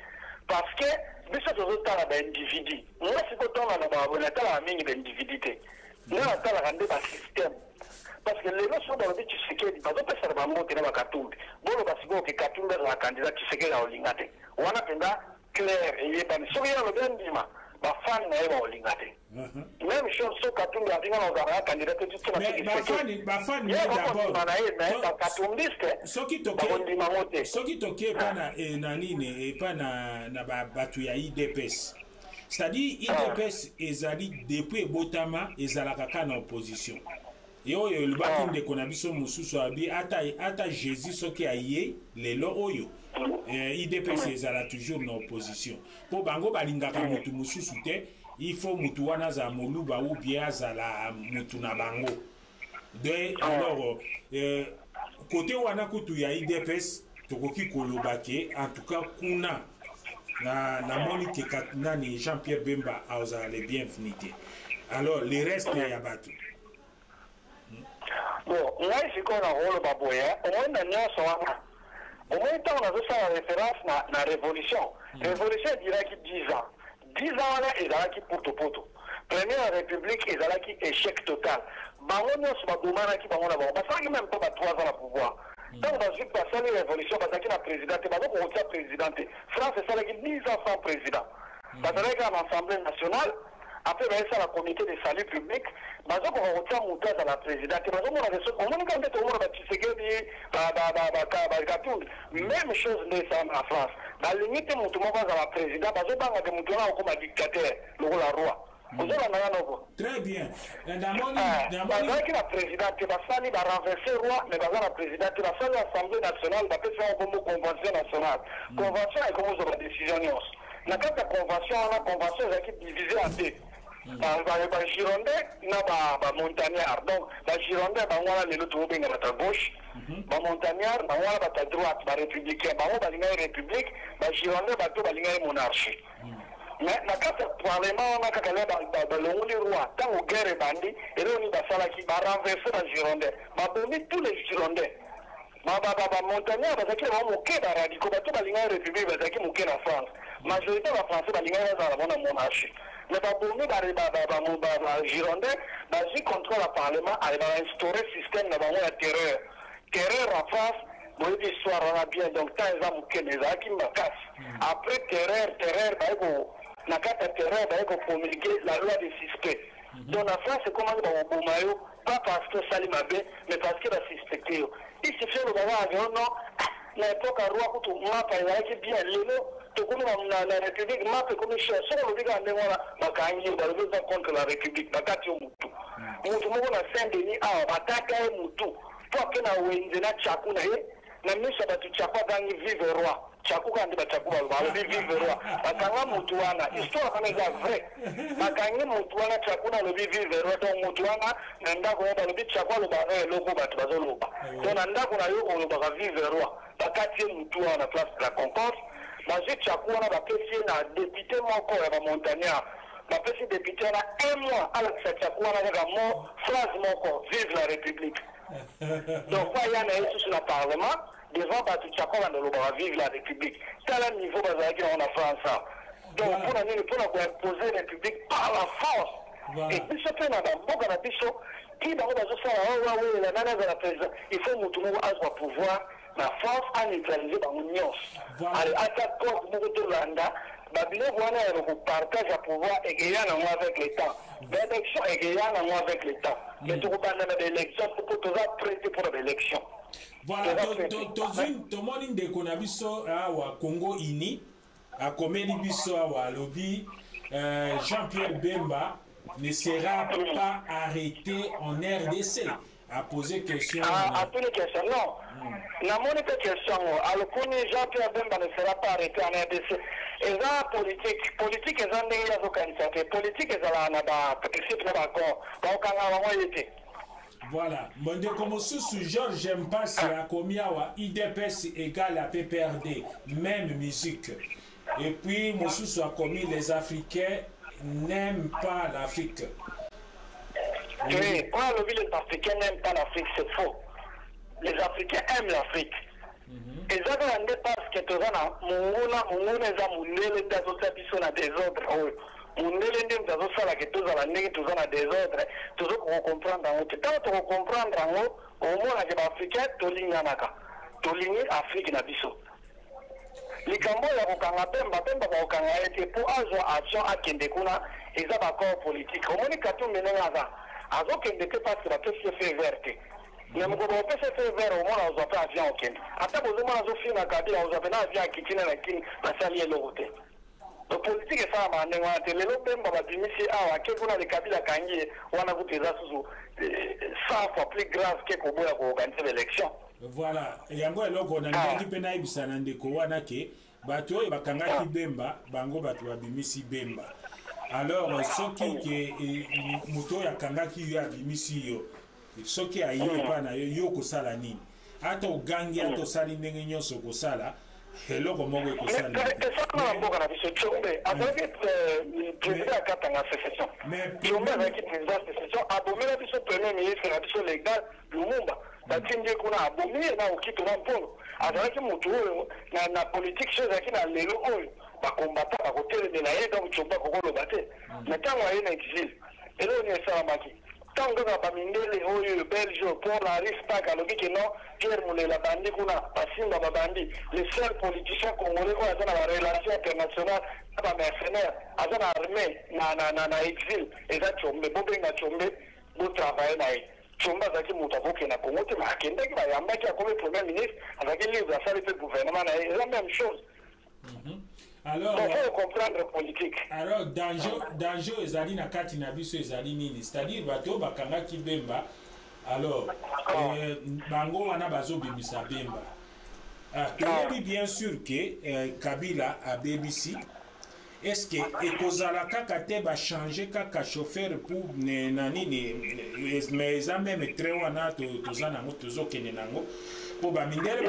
parce que biso tozotala baindividu moi sikotonga na babonatala mingi baindividu te nga natalaka nde basystème parce que lelo so balobi Tshisekedi bazopesana bambote na bakatumbi boloba sikoyo ke Katumbi azala candidat Tshisekedi aolinga te wana mpenza clair eyebani soki ye alobi andima bafani na ye baolinga te même chose so Katumbi avinga na ozala candidat te soki toke pana na nini epa na bato ya IDPS c'est-à-dire IDPS ezali depuis ebotama ezalaka kaka na opposition oyo elobaki ndeko na biso mosusu abi ata Jésus soki aye lelo oyo IDPS ezala toujours na opposition mpo bango balingaka motu mosusu te il faut mutu wana za moluba ou bien azala mutu na bango de alors côté wana kutu ya IDPS tokoki koloba ke en tout cas kuna na moni ke nani Jean-Pierre Bemba aza les bienvenus alors les restes ya bato bon ngai sikona rolo baboya omona nyonso wana omona ntango nazosala référence na révolution diraki 10 ans 10 ans wana ezalaki poto première république ezalaki échec total bango nyonso babomanaki bango na bango basalaki même pas 3 ans na pouvoir ntango bazwi basali révolution bazalaki na président te bazokokotia président te France esalaki 10 ans sans président bazalaki na assemblée nationale après baesala comité de salut public bazokokotia moto azala président te bazomona ke soki omonika nde tomona batshisekedi bakatumbi même chose nde esala na France balingi te moto moko azala président bazobanga ke moto wana akokoma dictateur lokola roi Très bien. Bazalaki na président te basali barenverse roi mais baza na président te basali assemblée nationale bapesa yango convention nationale. Convention ekozwa badécision nyonso. Na kati ya convention wana convention ezalaki divisé en deux. Bagirondais na bamontagnard. Donc bagirondais bango wana lelo tokobenga bata gauche, bamontagnard bango wana bata droite, barépublicain bango balingai république, bagirondais bato balingai monarchie. Mais na kati ya parlement wana kaka le balongoli roi ntango guerre ebandi eloni basalaki barenverse bagirondais babomi tous les girondais bamontagnard bazalaki na bango moke baradiko bato balingai république bazalaki moke na France majorité bafrançais balingai bazala bona monarchie mais babomi bagirondais bazwi contrôle ya parlement ale bainstaure système na bango ya terreur en France boyebi histoire wana bien donc ntan eza moke mais ezalaki makasi après terreur bayeko na kati ya terrain baye promulguer la loi des suspects. Donc en France, c'est comment baboma yo pas parce que sali mabe mais parce que basuspecte yo. Il suffit de voir environ non na époque à roi kutu mapa ezalaki bien lelo tokomi na république mapa ekomi cher soko lobi kaka ndenge wana bakangi balobi eza contre la république bakati yo mutu moko na Saint Denis awa bataka ye mutu po ake na wenze na tyaku na ye na miso ya bato tyaku akangi vive roi tyaku kaka nde batyaku balobi vive roi bakanga mutu wana histoire kana eza vrai bakangi mutu wana tyaku na alobi vive roi donc mutu wana na ndako ya balobi tyaku aloba eloko bato bazoloba donc na ndako na yo olobaka vive roi bakati ye mutu wana na place de la Concorde bazwi tyaku wana bapesi ye na député moko ya bamontagnard bapesi député wana un mois alakisa tyaku wana kaka mo phrase moko vive la république donc kwa ya na ye susu na parlement devant bato tyaku wana olobaka vive la république tala niveau bazalaki nango na France donc mpona nini mpona koimposer république par la force et biso mpe na bamboka na biso ti bango bazosala wawelela nani azala président il faut mutu moko azwa pouvoir na force a neutraliser bango nyonso ale ata code moko tolanda babiloko wana ya kopartage ya pouvoir ekeya nango avec le temps baélection ekeya nango avec le temps mais tokobanda na baélection mpo toza prêté mpona baélection. Voilà, tomoni ndeko na biso awa Congo Uni akomeli biso awa alobi Jean-Pierre Bemba ne sera pas arrêté en RDC. A posé question. A posé question, non. Na moni pe question. Alors, Jean-Pierre Bemba ne sera pas arrêté en RDC. Et ça, politique. Politique, ils ont des candidatés. Politique, ils ont des principes de l'accord. Donc, on a été. Voilà. Mon Mosusu, Georges, j'aime pas si à Komiawa, IDPS égale à PPRD, même musique. Et puis, Mosusu a commis les Africains n'aiment pas l'Afrique. Oui, quand les Africains n'aiment pas l'Afrique, c'est faux. Les Africains aiment l'Afrique. Et ça, parce que tu as un désordre. Mundele ndio mtazosala kituza la nigi tuzana désordre tuzo comprendre ngo tutato comprendre ngo omona ke Afrika tolinganaka tolingi Afrique na biso likambo ya kokanga Bemba kwa kokanga ete po azwa action akende kuna eza ba corps politique omoni katumbe nengaza azokende te parce que la pese fait verte na mko ba pese fait vert omona azwa pa avion okende ata bozoma azofina kabila azwa pena avion kitina na kin basali elogote. Donc politique est ça, mais on a télé Bemba babimisi awa kekuna le kabila kangi wana kuteza susu 100 fois plus grave que koboya ko organiser l'élection. Voilà, yango eloko na ndeki pena ibisana ndeko wana ke bato oyo bakangaki Bemba bango bato babimisi Bemba. Alors soki ke muto ya kangaki yo abimisi yo soki ayiye pa na yo kosala nini ata ogangi ata osali ndenge nyonso kosala hello moko ekosala na mboka na biso Tshombe azalaki président akatanga sécession Tshombe azalaki président sécession abomela biso premier ministre na biso légal Lumumba batindi kuna abomi na okito na mpono azalaki mutu oyo na politique chose azalaki na lelo oyo bakombata bakotelemela ye donc Tshombe akokoloba te mais ntango aye na exil eloni esalamaki tango ka bamindele oyo Belge pour la risque alobi ke non Pierre Mulela bandi kuna basimba babandi les seuls politiciens congolais oyo aza na ba relation internationale na ba mercenaires aza na armée na exil eza Tshombe bobenga Tshombe bo travailler na ye Tshombe azalaki moto akoke na Congo te mais akendaki bayambaki akomi premier ministre azalaki libre asali pe gouvernement na ye eza même chose. Alors, il faut comprendre politique. Alors, danger ezali na kati na biso ezali nini? C'est-à-dire, bato bakangaki Bemba, alors, bango wana bazobimisa Bemba. Toyebi bien sûr que Kabila a BBC. Est-ce que ekozala kaka te ba changer kaka chauffeur pour nani mais ça même très wana toza nango tozokende nango po bamindele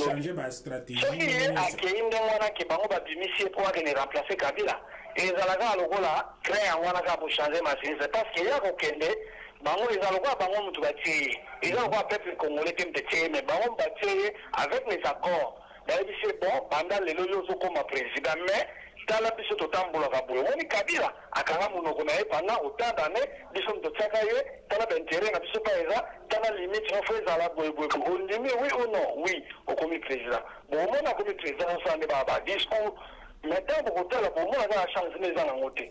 changer ba stratégie akei nde mwana ke bango babimisi po akende remplacer Kabila ezalaka lokola créer yango wana kaka po changer machine c'est parce que ya kokende bango eza lokola bango mutu batie eza lokola peuple congolais te mte tie mais bango batie avec les accords bayebi se bon banda lelo yo ozokoma président mais tala biso totambolaka boye omoni Kabila akanga monoko na ye pendant autant d'années biso totiaka ye tala baintérêt na biso mpa eza tala limite nofo ezala boyeboye ondimi oui ou non oui okomi président bon omoni akomi président osala nde badiscours maintenant bokotala bomona eza na chance ne eza nango te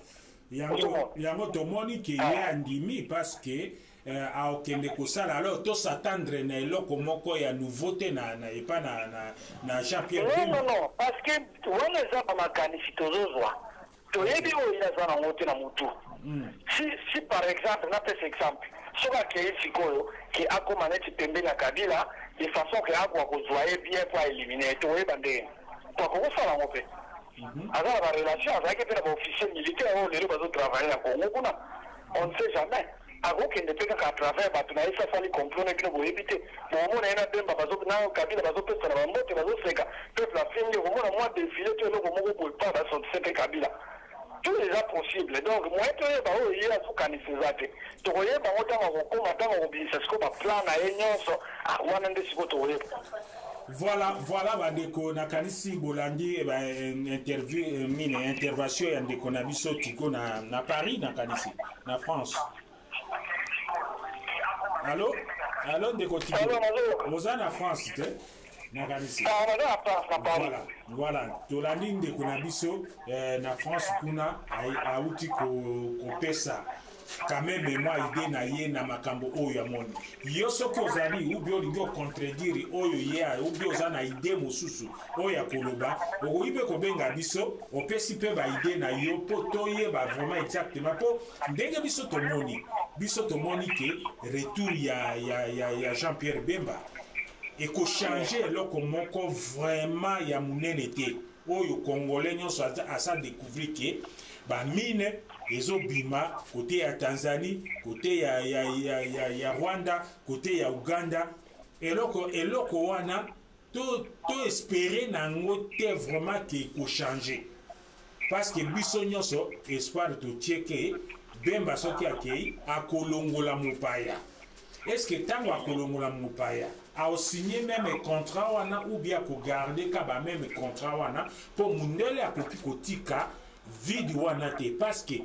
yango tomoni ke ye andimi parce que aokende kosala alors tosatendre na eloko moko ya nouveauté na epa na Jean-Pierre non parce que wana eza bamakanisi tozozwa toyebi oyo aza nango te na motu si par exemple napesa exemple soki akei sikoyo ke akoma neti pembeni ya Kabila de façon ke akoka kozwa ye bien po aélimine toyeba ndenge twakokosala yango mpe aza na barelation azalaki mpe na baofficier militaire oyo lelo bazotravaille na Congo kuna on ne sait jamais akokende mpe kaka atravers bato na ye si asali complot na bino boyebi te bomona ye na Bemba na Kabila bazopesa na bambote bazoseka peuple afindi komona mwa défilé to eloko moko boye mpa basotise mpe Kabila tout eza possible donc moye toyeba oyo ye azokanisa eza te tokoyeba ngo ntango akokoma ntango akobimisa sikoyo baplan na ye nyonso wana nde sikoyo tokoyeba Voilà bandeko nakanisi bolandi intervention ya ndeko na biso tiko na Paris nakanisi na France. Allô ndeko tiko oza na France te nakanisi. Voilà tolandi ndeko na biso na France kuna auti kopesa quand même moi idée na ye na makambo oyo ya moni yo soki ozali ubi olingi ocontredire oyo ye ubi oza na idée mosusu oyo ya koloba okoyibe kobenga biso opesi mpe baide na yo mpo toyeba vraiment exactement mpo ndenge biso tomoni ke retour ya Jean-Pierre Bemba ekochange eloko moko vraiment ya monene te oyo congolais nyonso asa découvrir ke bamine ezobima côté ya Tanzanie, côté ya Rwanda, côté ya Uganda. Eloko wana to espérer nango te vraiment que ko changer. Parce que biso nyonso espoir to tieke Bemba soki akei akolongola mopaya. Est-ce que tango akolongola mopaya a signé même contrat wana ou bien ko garder ka ba même contrat wana pour mundele akoki kotika vide wana te parce que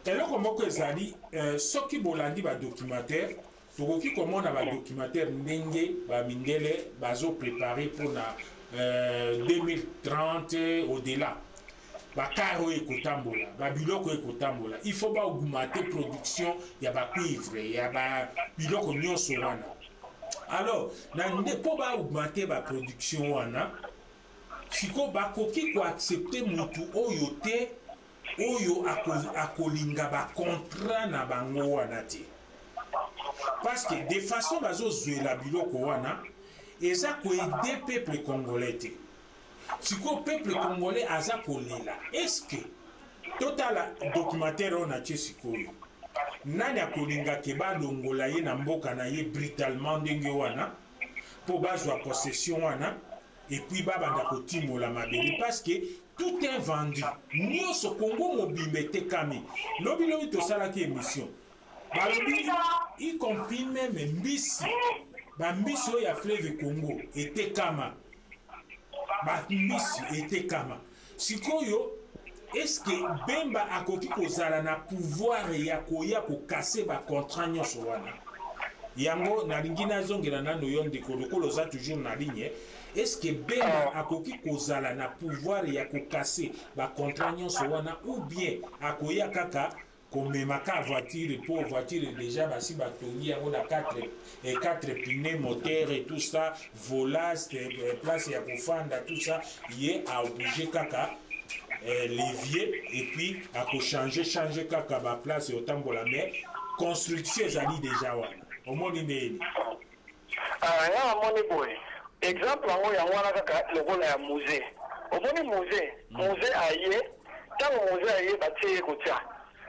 eloko moko ezali soki bolandi badocumentaire tokoki komona badocumentaire ndenge bamindele bazoprépare mpona 2030 au-delà bakar oyo ekotambola babiloko ekotambola il faut baaugmenter production ya bacuivre ya babiloko nyonso wana alors na nde mpo baaugmenter baproduction wana siko bakoki koaccepte mutu oyo te oyo akolinga bacontrat na bango wana te parce que de façon bazozwela biloko wana eza koede peuple congolais te sikoyo peuple congolais aza kolela est-ce que totala documentaire oyo natie sikoyo nani akolinga ke balongola ye na mboka na ye brutalement ndenge wana mpo bazwa possession wana et puis babanda kotimola mabele parce que tout est vendu nyonso Congo mobimba etekami lobi tosalaki émission balobi y compris même mbisi bambisi oyo ya fleuve Congo etekama bambisi etekama sikoyo est-ce que Bemba akoki kozala na pouvoir ya koya kokase bacontrat nyonso wana yango nalingi nazongela nano yo ndeko lokolo oza toujours na ligne est-ce que Bemba akoki kozala na pouvoir ya kokase bacontrat nyonso wana ou bien akoya kaka komemaka voiture po voiture déjà basi batongi yango na 4 pneus moteur et tout ça volant place ya kofanda tout ça ye a obligé kaka levier et puis changer kaka ba place otambola mais construction ezali déjà wana omoni nini ya omoni boye exemple yango yango wana kaka lokola ya musée omoni musée aye ntango musée aye batie ye kotia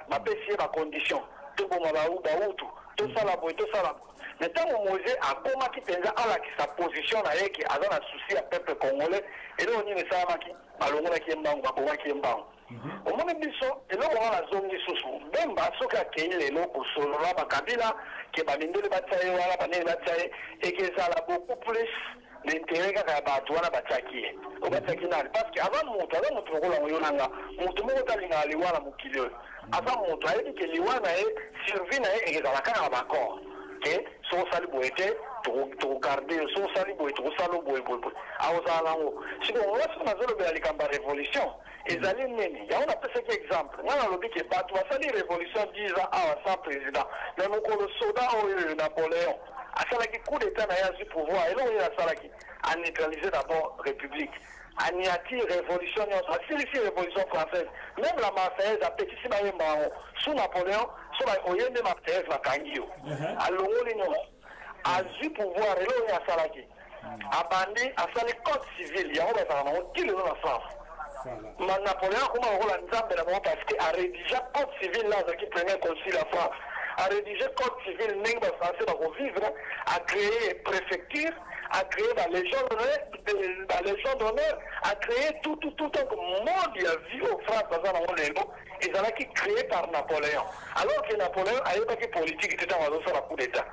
bapesi ye bacondition toboma bautu tosala boye mais ntango musée akomaki mpenza alakisa position na ye ke aza na souci ya peuple congolais eloko nini esalamaki balongolaki ye mbangu babomaki ye mbangu omoni biso eloko wana nazongi lisusu Bemba soki akei lelo kosolola bakabila ke bamindele batia ye wana banini batia ye ekezala beaucoup plus l'intérêt kaka ya bato wana batiaki ye obatiaki nani parce que aza moto lokola oyo nanga moto moko talingaka liwa na mokili oyo aza moto ayebi ke liwa na ye survie na ye ekezala kaka na baccord ke so osali boye te tokogarde yo so osali boye tokosala boye akozala nango siko nyonso nazolobela likambo ya révolution ezali nini yango napesaki exemple nga nalobi ke bato basali révolution 10 ans awa sans président mais mokolo soda oyo Napoléon asalaki coup d'état na ye azwi pouvoir eloko ye asalaki aneutraliser d'abord république aniati révolution nyonso asilisi révolution française même la marseillaise apekisi bayemba yango sous Napoléon so oye nde marseillaise bakangi yo alongoli nyonso azwi pouvoir eloko ye asalaki abandi asali code civil yango bazala nango ti lelo na France Napoléon akoma kokola nzambe na bango parce que arédige code civil là azalaki premier consul ya France a rédigé code civil ndenge bafrançais bakovivre a créé préfecture a créé la légion d'honneur a créé tout un mode ya vie au France baza nango lelo ezalaki créé par Napoléon alors que Napoléon ayebaki politique te ntango azosala coup d'état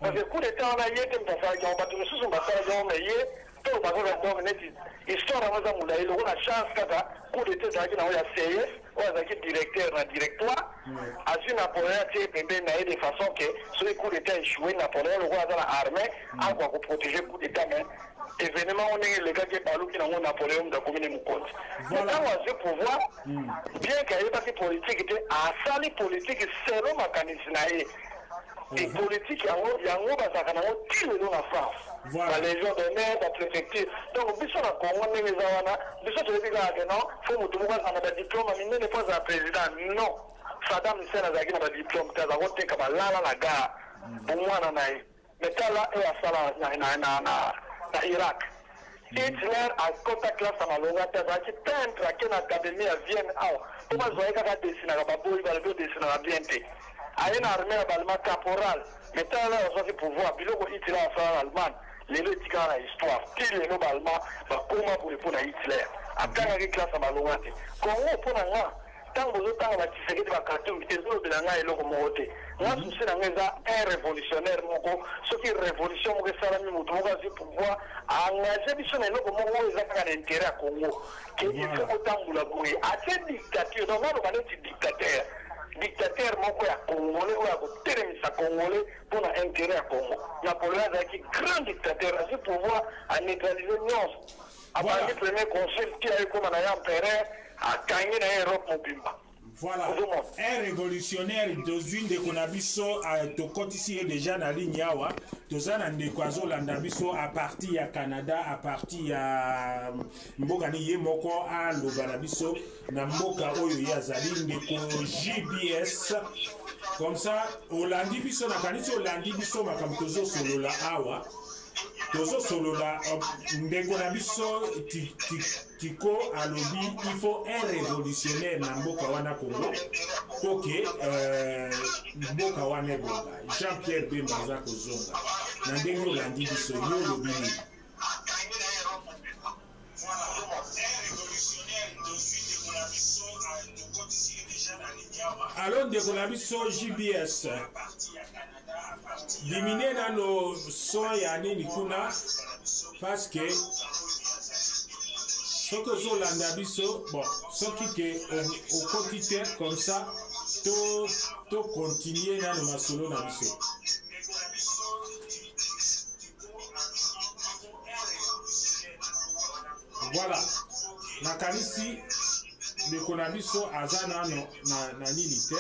parce que coup d'état wana ye te moto asalaki yango bato mosusu basalaki yango mais ye to bakoka donc neti histoire yango eza molai loko na chance kaka coup d'état ezalaki nango ya CS oyo azalaki directeur na directoire azwi Napoléon atie pembeni na ye de façon ke soki coup d'état échoué Napoléon lokola aza na armée akoka koprotéger coup d'état mais événement o ndenge elekaki baluki nango Napoléon akomi ne mokonzi ntango azwi pouvoir bien ke ayebaki politique te asali politique selon makanisi na ye et politique yango bazalaka nango ti lelo na France la légion d'honneur bapréfecture donc biso na Congo ndenge eza wana biso toyebi kaka ke non fo moto moko azala na badiplôme minene mpo azala président non Saddam Hussein azalaki na badiplôme te aza koteka balala na gare bomwana na ye mais tala oyo asala na Irak Hitler akota classe na malonga te azalaki peintre ake na académie ya Vienne awa mpo bazwaki kaka desinaka baboyi balobi odesinaka bien te aye na armée ya balma caporal mais tala azwaki pouvoir biloko Hitler asala na Allemagne lelo etikala na histoire ti lelo balma bakoma boye mpo na Hitler akangaki classe na malonga te Congo mpo na nga ntango bozotanga batiseki te bakartum ezolobela ngai eloko moko te nga susi na nga eza un révolutionnaire moko soki révolution moko esalami moto moko azwi pouvoir aengage biso na eloko moko oyo eza kaka na intérêt ya Congo ke ifo kotambola boye atie dictature donc naloba neti dictateur moko ya congolais oyo akotelemisa congolais mpona intérêt ya Congo Napoléon azalaki grand dictateur azwi pouvoir aneutraliser nyonso abandi premier consul ti ayekoma na ye empereur akangi na ye Europe mobimba voilà un révolutionnaire tozwi ndeko na biso tokotisi ye déjà na ligne awa toza na ndeko azolanda biso a partir ya Canada a partir ya mboka ni ye moko aloba na biso na mboka oyo ye azali ndeko JBS comme ça olandi biso nakanisi olandi biso makambo tozosolola awa tozosolola ndeko na biso tiko alobi il faut un révolutionnaire na mboka wana Congo po ke mboka wana ebonga Jean-Pierre Bemba aza kozonga na ndenge olandi biso yo olobi nini alors ndeko na biso JBS dimine nano son ya nini kuna parce que soki ozolanda biso bon soki ke okoti te comme ça to continue nano masolo na biso voilà nakanisi ndeko na biso aza nano na nini te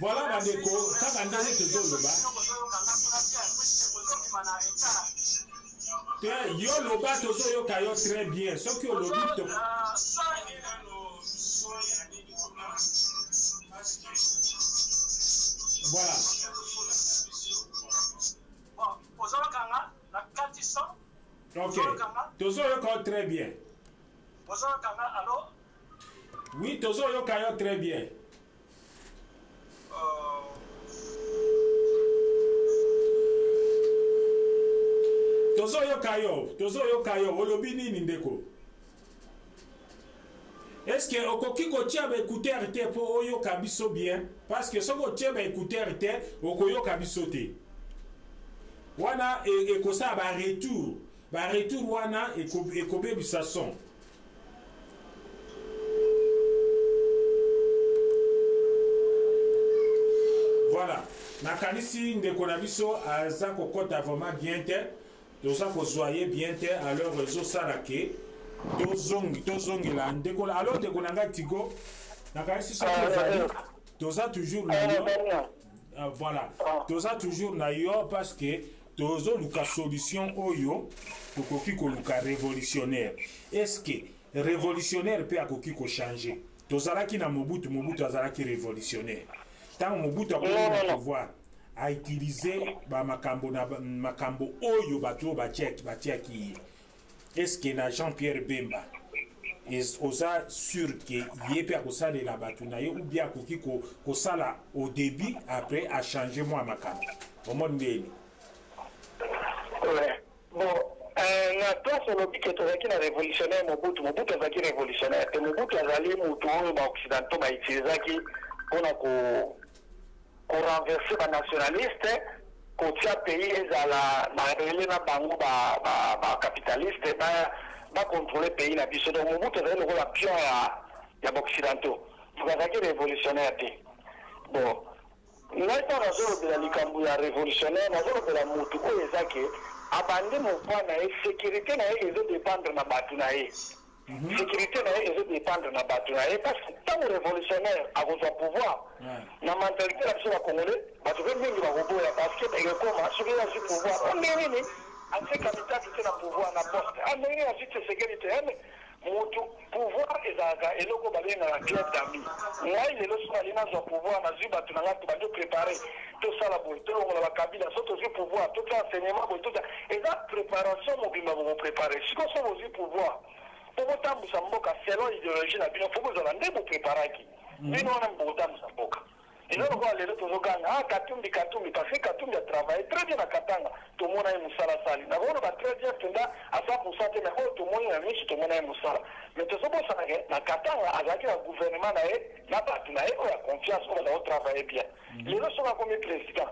Voilà la déco, kaka ndenge tozoloba. Yo loba tozoyoka yo très bien, soki olobi to. Voilà. Ok, tozoyoka très bien. Oui, tozoyoka yo très bien. Tozoyoka yo, olobi nini ndeko? Est-ce que okoki kotia ba écouteur te po oyoka biso bien? Parce que soko tia ba écouteur te okoyoka biso te. Wana ekosa ba retour wana ekobe bisa son. Voilà. Nakanisi ndeko na biso aza kokota vraiment bien te. Toza kozoye bien te alors réseau salake. Tozongi la ndeko la alors ndeko nanga tigo. Nakanisi so toza toujours na yo. Voilà. Toza toujours na yo parce que tozo luka solution oyo tokoki ko luka révolutionnaire. Est-ce que révolutionnaire peut akoki ko changer? Tozalaki na Mobutu azalaki révolutionnaire. Tant Mobutu a le pouvoir à utiliser makambo oyo bato batiaki. Est-ce que na Jean-Pierre Bemba osa sûr que yepe akosala la bato na ye ou bien akoki kosala au début après a changer moi makambo omoni ndeni? Bon, na place olobi ke tozalaki na révolutionnaire Mobutu azalaki révolutionnaire te Mobutu azali motu oyo baoccidentaux bautilisaki mpona renverser ba nationaliste kotia pays ezala na relé na bango ba capitaliste ba contrôler pays na biso donc Mobutu ezali lokola pion ya baoccidentaux bazalaki révolutionnaire te. Bon ngai mpo nazolobela likambo ya révolutionnaire nazolobela motu oyo eza ke abandi mokwa na ye sécurité na ye ezodépendre na bato na ye. Sécurité na ye ezodépendre na bato na ye parce que ntango révolutionnaire akozwa pouvoir na mentalité na biso bacongolais bato mpe mingi bakoboya parce que ekekoma soki azwi pouvoir ondenge nini atie kamitati te na pouvoir na poste andenge nini azwi Tshisekedi te motu pouvoir ezalaka eloko babengaka club d'ami. Ngai lelo so nali nazwa pouvoir nazwi bato na ngai tobandi préparé tosala boye tolongola bakabila so tozwi pouvoir totala enseignement boye totala eza préparation mobimba bokoprépare siko so bozwi pouvoir po botambusa mboka selon idéologie na bino fo bozala nde bopreparaki bino wana bokotambusa mboka eloko kwa lelo tozoganga Katumbi parce que Katumbi a travaillé très bien na Katanga tomona ye mosala sali nakona ba très bien mpenza à 100% te mais oyo tomoni na miso tomona ye mosala mais tozobosana ke na Katanga azalaki na gouvernement na ye na bato na ye oyo ya confiance oyo baza kotravaille bien lelo soki akomi président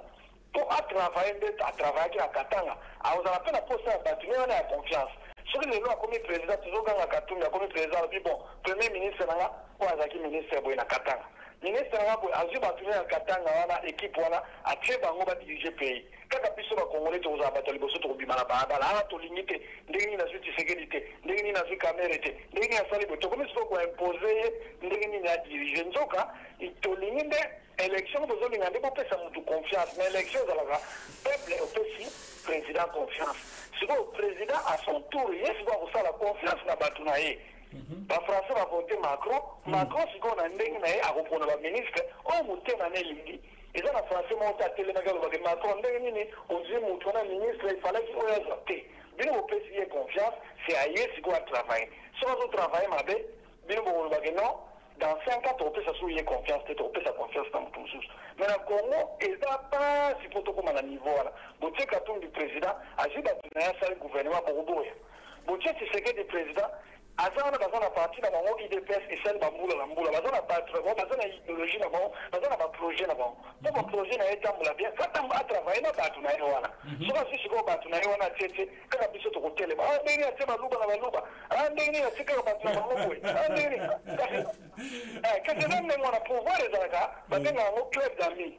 po atravaille nde atravaillaki na Katanga akozala mpe na posa ya bato ne wana ya confiance soki lelo akomi président tozoganga Katumbi akomi président alobi bon premier ministre nanga oyo azalaki ministre boye na Katanga ministre nanga boye azwi bato ne ya Katanga wana équipe wana atie bango badirige pays kaka biso bakongolais tokozala bato ya liboso tokobima na balabala ana tolingi te ndenge nini nazwi Tshisekedi te ndenge nini nazwi Kamere te ndenge nini asali boye tokomi siko koimpose ye ndenge nini adirige nzoka tolingi nde élection tozolinga nde bopesa motu confiance mais élection ezalaka peuple opesi président confiance sikoyo président à son tour ye sikoyo akosala confiance na bato na ye bafrançais bavote Macron sikoyo na ndenge na ye akopona baministre oyo motema na elingi eza na français moko te atelemaki alobaki Macron ndenge nini ozwi motu wana ministre efalaki oyo azwa te bino bopesi ye confiance c'est à ye sikoyo atravaille soki azotravaille mabe bino bokolobaki non dans 5 ans tokopesa so ye confiance te tokopesa confiance na motu mosusu mais na Congo eza pasi mpo tokóma na niveau wana botie Katumbi président azwi bato na ye asali gouvernement bokoboya botie Tshisekedi président aza wana baza na parti na bango UDPS esali bambula na mbula baza na parti na bango baza na idéologie na bango baza na baprojet na bango mpo baprojet na ye etambola bien atravaille na bato na ye wana soki azwi sikoyo bato na ye wana atie te kaka biso tokotelema ndenge nini atie baluba na baluba ndenge nini atie kaka bato na bango boye ndenge nini kasi eza ndenge wana pouvoir ezalaka babenga yango club d'ami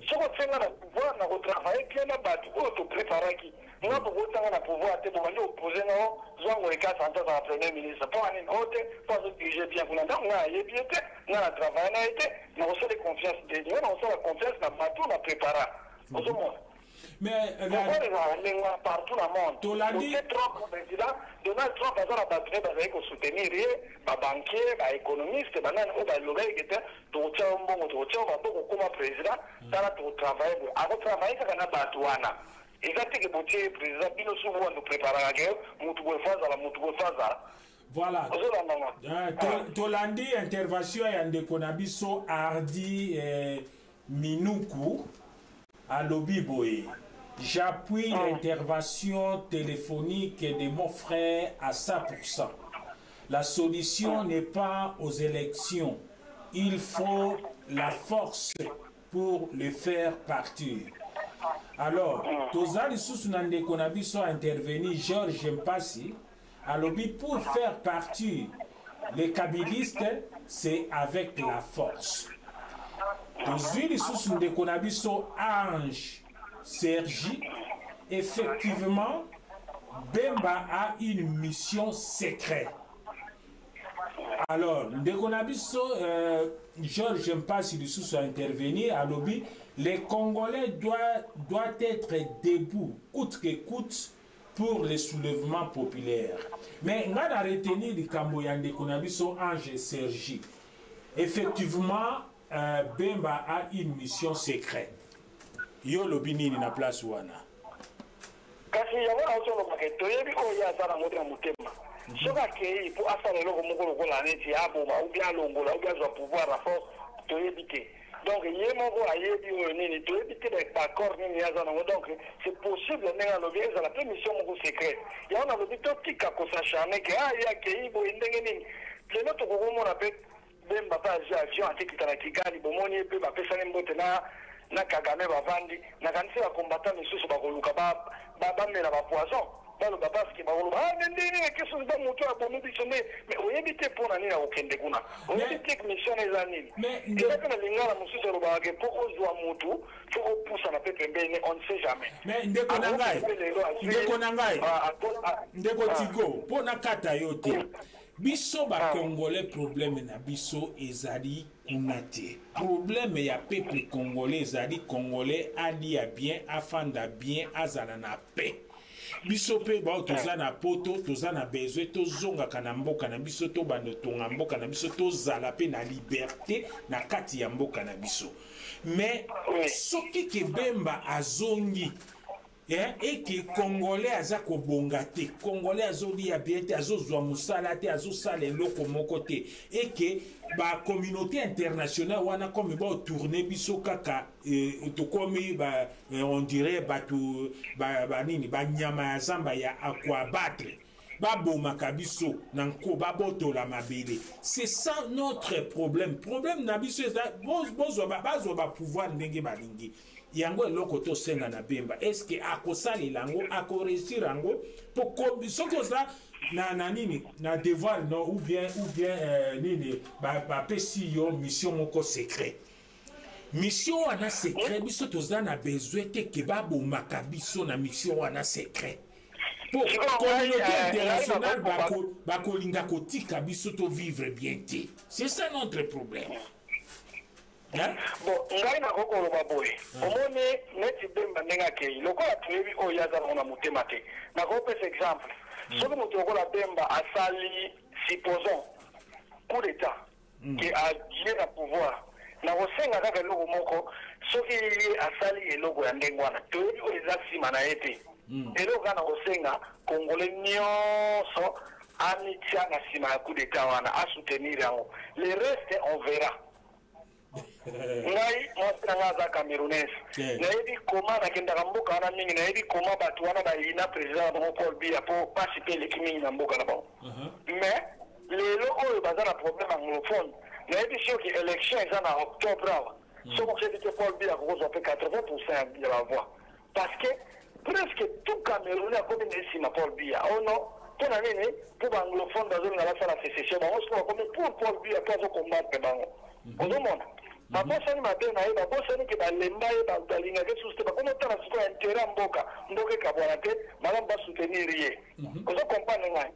soki osenga na pouvoir na kotravaille bien na bato oyo topréparaki nga bokotanga na pouvoir te bokandi opose ngo zwango eka santa za premier ministre mpo anini ote mpo azodirige bien kuna ntango nga ayebi ye te nga na travaille na ye te na kosala confiance te nga na kosala confiance na bato na prépara ozomona mais partout dans le monde. Trump, président, Donald Trump a la batterie pour soutenir les banquiers, les économistes, les lobbies qui étaient tout comme président, ça a tout travaillé. Avant de travailler, ça a batouana. Exactement que le président, il nous souvent nous préparer à la guerre, nous pouvons faire ça, nous pouvons faire ça. Voilà. Tolandi intervention ya ndeko na biso Hardi Minuku à Lobiboé. J'appuie l'intervention téléphonique de mon frère à 100%. La solution n'est pas aux élections. Il faut la force pour le faire partir. Alors, Tozali Sousunande Konabiso a intervenu, Georges Mpassi, à Lobi pour faire partir les kabylistes, c'est avec la force. Tozali Sousunande Konabiso Ange Sergi, effectivement, Bemba a une mission secrète. Alors, dès qu'on a vu ça, Georges, j'aime pas si le sous intervenir à lobby, les Congolais doivent être debout, coûte que coûte, pour les soulèvements populaires. Mais on a retenu le Camboyan de Konabiso Ange Sergi. Effectivement, Bemba a une mission secrète. Yo lobini ni na place wana kasi ya wana osolo maketo yebi ko ya zana ngoti na mutema soka ke po asala loko moko loko la neti abo ba ubia longola ubia zo pouvoir la force to yebite donc ye moko ayebi o nini to yebite d'accord nini ya zana donc c'est possible nenga lobi za la permission moko secret ya wana lobi to tika ko sachane ke ya ke ibo ndenge nini lelo to ko mona pe Bemba pa avion atikita na Kigali bomoni pe ba pesa ne mbote na Kagame bavandi na kanisi ya combattant misusu bakoluka bamela bapoison baloba parce que bakoluba ndenge keso ba moto abomi biso mais oyebite mpona nini akokende kuna oyebite mission eza nini ezaka na lingala mosusu elobaka mpo ozwa motu fo opusa na pe pembeni on ne sait jamais mais ndeko na ngai ndeko Tigo mpona kata yo te biso ba Congolais problème na biso ezali kunate problème ya peuple congolais ezali Congolais alia bien afanda bien azala na paix biso pe ba toza na poto toza na besoin tozonga kana mboka na biso to bando tonga mboka na biso tozala pe na liberté na kati ya mboka na biso mais soki ke Bemba azongi et que Congolais aza ko bongate Congolais azoli ya bien te azozwa musala te azosala eloko moko te et que ba communauté internationale wana comme ba tourner biso kaka to comme ba on dirait batu ba nini ba nyama ya zamba ya aquabattre ba bomaka biso na nko ba botola mabele c'est ça notre problème na biso bozo ba pouvoir ndenge balingi yango eloko to senga na Bemba est-ce que akosali lango akoresir lango pour soki oza na nini na devoir no ou bien nini ba pesi yo mission moko secret mission wana secret biso toza na besoin te ke babomaka biso na mission wana secret pour communauté internationale bakolinga kotika biso to vivre bien te c'est ça notre problème. Bon, ngai na kokoloba boye omoni neti Bemba ndenge akei lokola toyebi oyo azala na motema te nakopesa exemple soki moto lokola Bemba asali supposons coup d'état ke agie na pouvoir nakosenga kaka eloko moko soki ye asali eloko ya ndenge wana toyebi oyo eza nsima na ye te eloko kaka nakosenga Congolais nyonso amitia na nsima ya coup d'état wana asoutenir yango le reste on verra. Ngai mwasina aza Camerounais nayebi koma nakendaka mboka wana mingi nayebi koma bato wana bayina président bango Paul Biya po participe eleki mingi na mboka na bango mais lelo oyo baza na problème anglophone nayebi soki élection eza na octobre awa soki okebite Paul Biya kokozwa pe 80% ya bavoix parce que presque tout Camerounais akomi na esima Paul Biya ono mpona nini mpo baanglophone bazolinga basala sécession bango soki bakomi pour Paul Biya po azocombattre bango ozomona babosani mabe na ye babosani ke balemba ye balingaki susu te bakomotala sikoyo intere ya mboka ekabwana te malamu basoutenir ye ozo comprendre ngai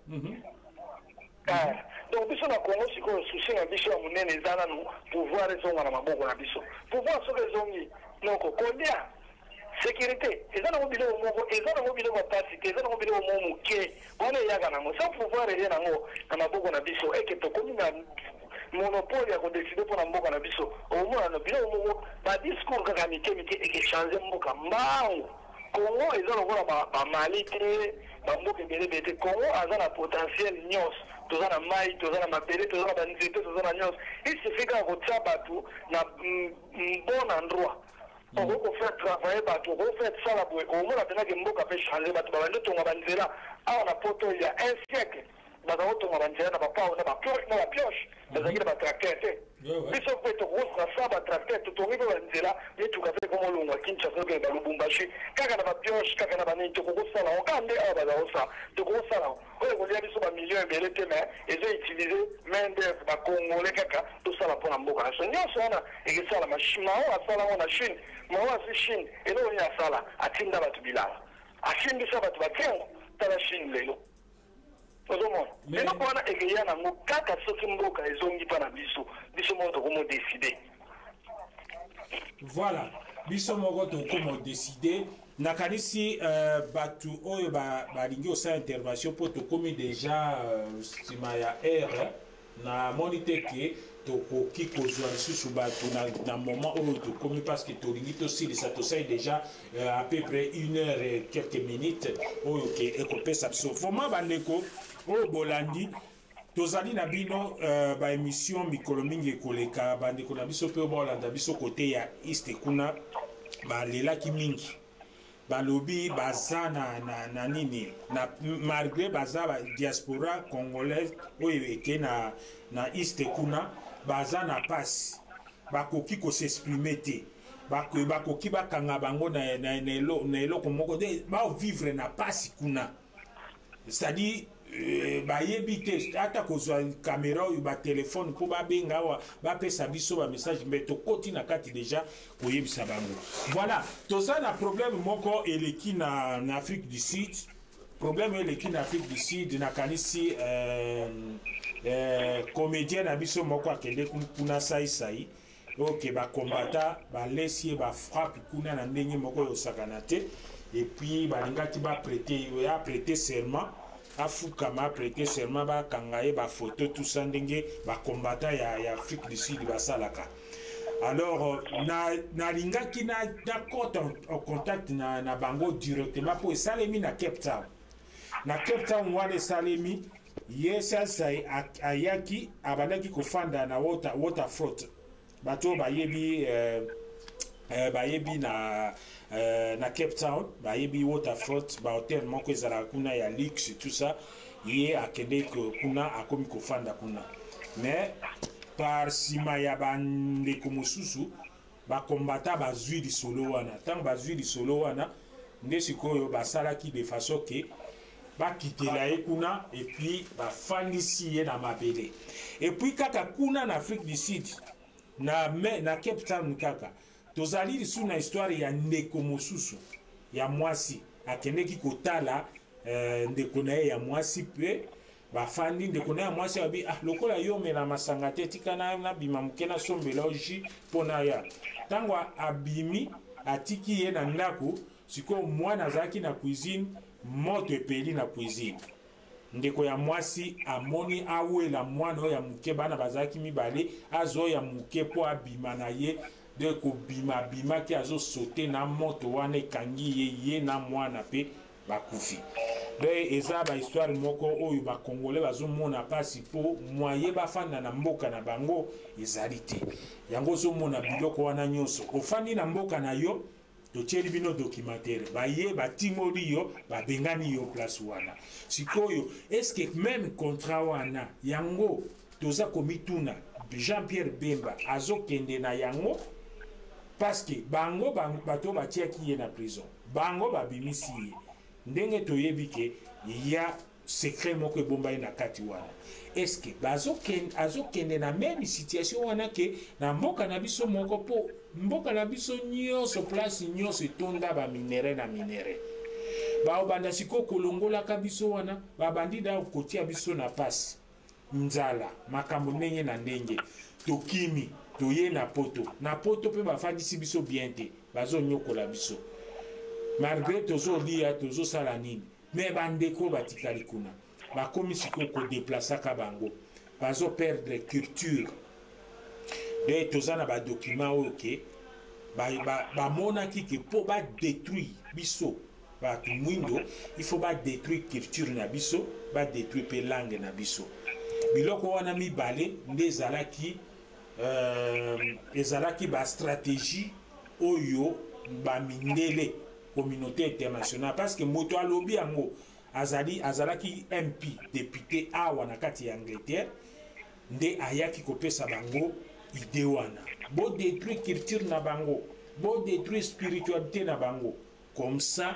donc biso na Congo sikoyo susi na biso ya monene eza nanu pouvoir ezonga na maboko na biso pouvoir soki ezongi noko kolia sécurité eza nango biloko moko eza nango biloko bapasi te eza nango biloko moko moke wana eyaka nango sa pouvoir eye nango na maboko na biso eke tokomi na monopole ya kodeside mpona mboka na biso omona na biloko moko badiscours kaka mike mike ekechange mboka mbangu Congo eza lokola bamali te bamboka ebelebe te Congo aza na potentiel nyonso toza na mai toza na mabele toza na banzete toza na nyonso isuffit kaka kotia bato na bon endroit okofaire travailler bato okofaire sala boye omona mpenzaki mboka mpe change bato babandi otonga banzela awa na poto ya un siècle bazala kotonga banzela na bapao na bapioche bazalaki na batracteur te biso mpe tokosasa batracteur totongi mpe banzela mituka mpe komolongwa kinshasa oke balubumbashi kaka na bapioche kaka na banini tokokosala ngo kaka nde awa bazala kosala tokokosala ngo oyo kolia biso bamillion ebele te mais ezo utilize main d'œuvre bakongole kaka tosala mpona mboka na biso nyonso wana ekesala mao asala ngo na chine mao asi chine eloko nini asala atinda bato bilala asimbisa bato batengo tala chine lelo ozomona eloko wana ekeya nango kaka soki mboka ezongi mpa na biso moko tokomodeside voilà biso moko tokomodeside nakanisi bato oyo balingi osala intervention mpo tokomi deja nsima ya aire namoni te ke tokoki kozwa lisusu bato na moment oyo tokomi parce que tolingi tosilisa tosali déjà à peu près 1 heure et quelques minutes oyo ke ekopesa biso vraimen bandeko oyo bolandi tozali na bino baémission mikolo mingi ekoleka bandeko na biso mpe bolanda biso kote ya este kuna balelaki mingi balobi baza na nini na malgré baza ba diaspora congolaise oyo eke na este kuna baza na pasi bakoki kosexprime te bakoki bakanga bango na eloko moko baovivre na pasi kuna c'est-à-dire bayebi te ata kozwa kamera oyo batelefone mpo babenga awa bapesa biso bamessage mbe tokoti na kati deja koyebisa bango voilà toza na problème moko eleki na Afrique du Sud problème eleki na Afrique du Sud nakanisi comédien na biso moko akende kuna saisai oke bakombata balesi ye bafrappe kuna na ndenge moko yosakana te et puis balingaki baprete serment afukama prêter serment bakanga ye bafoto tout ça ndenge bakombata ya Afrique du Sud basalaka alors nalingaki na kota en contact na bango directement po esalemi na Cape Town wana esalemi ye sasa ayaki abandaki kofanda na waterfront bato bayebi na Cape Town bayebi waterfront bahotel moko ezalaka kuna ya luxe tout ça ye akende kuna akomi kofanda kuna mais par nsima ya bandeko mosusu bakombata bazwi lisolo wana ntango bazwi lisolo wana nde sikoyo basalaki de façon ke bakitela ye kuna epuis bafandisi ye na mabele epuis kaka kuna na Afrique du Sud na Cape Town kaka tozali lisu na histoire ya ndeko mosusu ya mwasi akendeki kotala ndeko na ye ya mwasi mpe bafandi ndeko na ya mwasi abi lokola yo mela masanga te tika na bima moke na sombela oji mpona ya ntango abimi atiki ye na ndako sikoyo mwana azalaki na cuisine moto epeli na cuisine ndeko ya mwasi amoni awela mwana oyo ya moke bana bazalaki mibale azwa ya moke mpo abima na ye de kobima ki azosote na moto wana ekangi ye na mwana mpe bakufi de eza bahistoire moko oyo bakongole bazomona pasi mpo mwaye bafanda na mboka na bango ezali te yango ozomona biloko wana nyonso ofandi na mboka na yo totieli bino documentaire baye batimoli yo babengani yo place wana sikoyo eske même contrat wana yango toza komituna Jean-Pierre Bemba azokende na yango parce que bango bato batiaki ye na prison bango babimisi ye ndenge toyebi ke ya secret moko ebombai na kati wana. Est-ce que azokende na même situation wana ke na mboka na biso moko po mboka na biso nyonso place nyonso etonda ba minere na minere. Baobanda siko kolongolaka biso wana babandi da kotia biso na pasi nzala makambo ndenge na ndenge tokimi toye na poto pe bafandisi biso bien te bazonyokola biso malgré tozolia tozosala nini me bandeko batikali kuna bakomi siko kodeplasaka bango bazoperdre culture de toza na badocument oyo ke bamonaki ke mpo badétruire biso bato mwindo il faut badétruire culture na biso badétruire mpe langue na biso biloko wana mibale nde ezalaki bastratégie oyo bamindele communauté internationale parce que moto alobi yango azalaki MP député awa na kati ya Angleterre nde ayaki kopesa bango ide wana bo détruire culture na bango bo détruire spiritualité na bango comme ça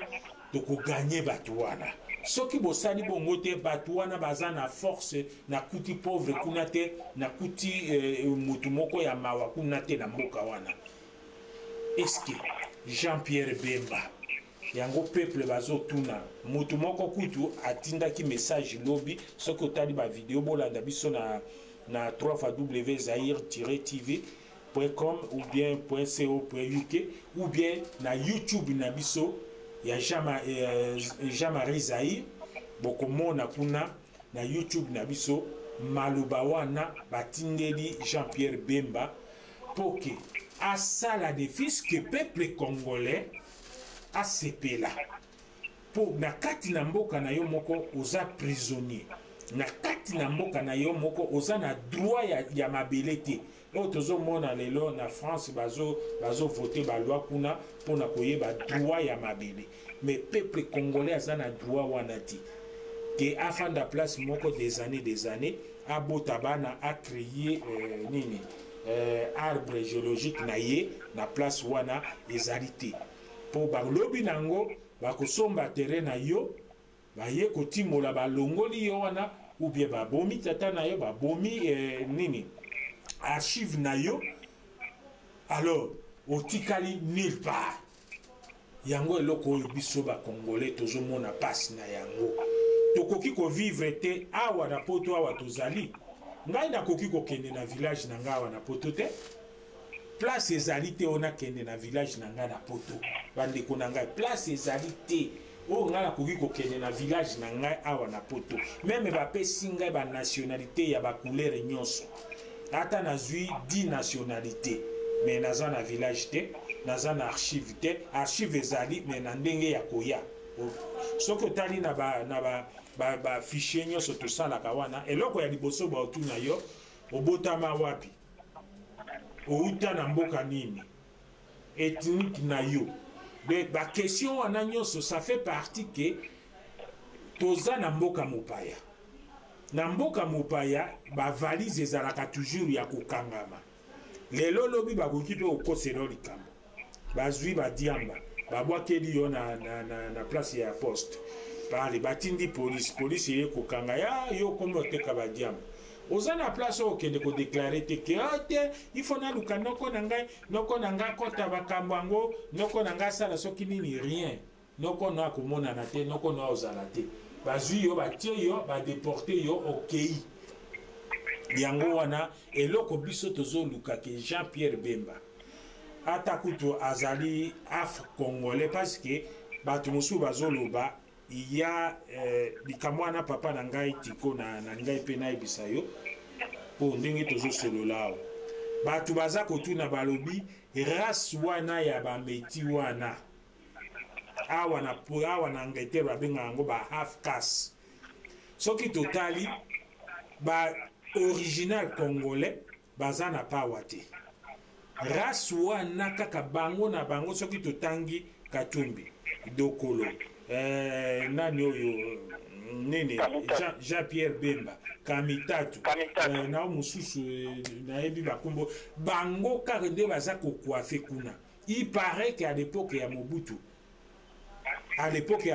toko gagner bato wana soki bosali bongo te bato wana baza na force na kuti pauvre kuna te na kuti mutu moko ya mawa kuna te na mboka wana. Est-ce que Jean-Pierre Bemba yango peuple bazotuna mutu moko kutu atindaki message lobi soki otali ba video bolanda biso na www.zaire-tv.com ou bien .co.uk ou bien na YouTube na biso ya Jean-Marie Zaire bokomona kuna na YouTube na biso maloba wana batindeli Jean-Pierre Bemba poke asala défi que peuple congolais asepela po na kati na mboka na yo moko oza prisonnier na kati na mboka na yo moko oza na droit ya mabele te oyo tozomona lelo na France bazo voter ba loi kuna pona koyeba droit ya mabele mais peuple congolais aza na droit wana ti ke afanda place moko des années abota bana a créer arbre géologique na ye na place wana ezali te po balobi nango bakosomba terrain na yo baye kotimola balongoli yo wana ou bien babomi tata na yo babomi archive na yo alors otikali nulle part yango eloko oyo biso bakongolais tozomona pasi na yango tokoki kovivre te awa na poto awa tozali ngai nakoki kokende na village na ngai awa na poto te place ezali te ona kende na village na ngai na poto bandeko na ngai place ezali te oyo ngai nakoki kokende na village na ngai awa na poto meme bapesi ngai banationalité ya bacouleur nyonso ata nazwi 10 nationalité me naza na village te naza na archive te archive ezali me na ndenge ya koya soki otali na fichier nyonso tosalaka wana eloko ya liboso baotuna yo obotama wapi outa na mboka nini ethnique na yo de bakestion wana nyonso ça fait partie ke toza na mboka mopaya na mboka mopaya bavalise ezalaka toujours ya kokangama lelo lobi bakoki mpe okosela likambo bazwi badiamba babwakeli yo na place ya poste pale batindi police ye kokanga ya yo komi oteka badiamba oza na place oyo okende kodeklare te ke te ifo naluka noko na ngai kota bakambo yango noko na ngai asala soki nini rien noko no akomonana te noko no ozala te bazwi yo batie yo badeporte yo okei yango wana eloko biso tozoluka ke Jean-Pierre Bemba ata kutu azali afro-congolais parce que bato mosusu bazoloba iya likambo wana papa na ngai tiko na ngai mpe nayebisa yo mpo ndenge tozosolola awa bato baza kotuna balobi race wana ya bameti wana awa na Angleterre babengaka yango ba half caste soki totali ba original congolais baza na pawa te race wana kaka bango na bango soki totangi Katumbi Dokolo nani oyo nene Jean-Pierre Bemba Kamitatu na mosusu nayebi bakombo bango kaka nde baza kokwafe kuna. Il paraît qu'à l'époque ya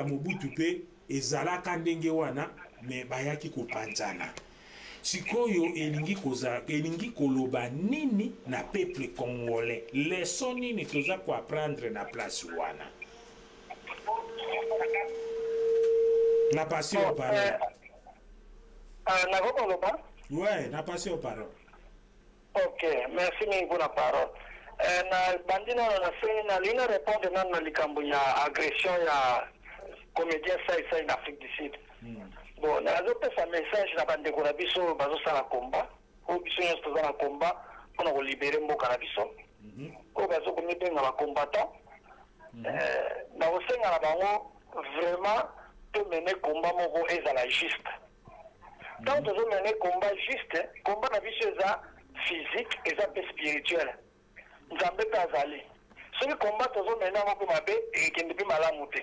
Mobutu pe ezalaka ndenge wana me bayaki kopanzana. Sikoyo elingi koloba nini na peuple congolais. Leçon nini toza ko apprendre na place wana. Na passé au parole. Ouais, na passé au parole. Ok, merci mille pour la parole. Na bandina na fait na lina répondre na likambo ya agression ya comédien ça en Afrique du Sud. Bon, na zo pesa message na bande ko na biso bazo sala combat. O biso nyos to na combat pour ko libérer mboka na biso. Ko bazo ko mebenga ba combattant. Na o senga na bango vraiment to mener combat moko ezala juste. Tant que vous menez combat juste, combat na biso eza physique et spirituel. Nzambe kazali. Ce combat tozo mena moko mabe et qui ne peut malamu te.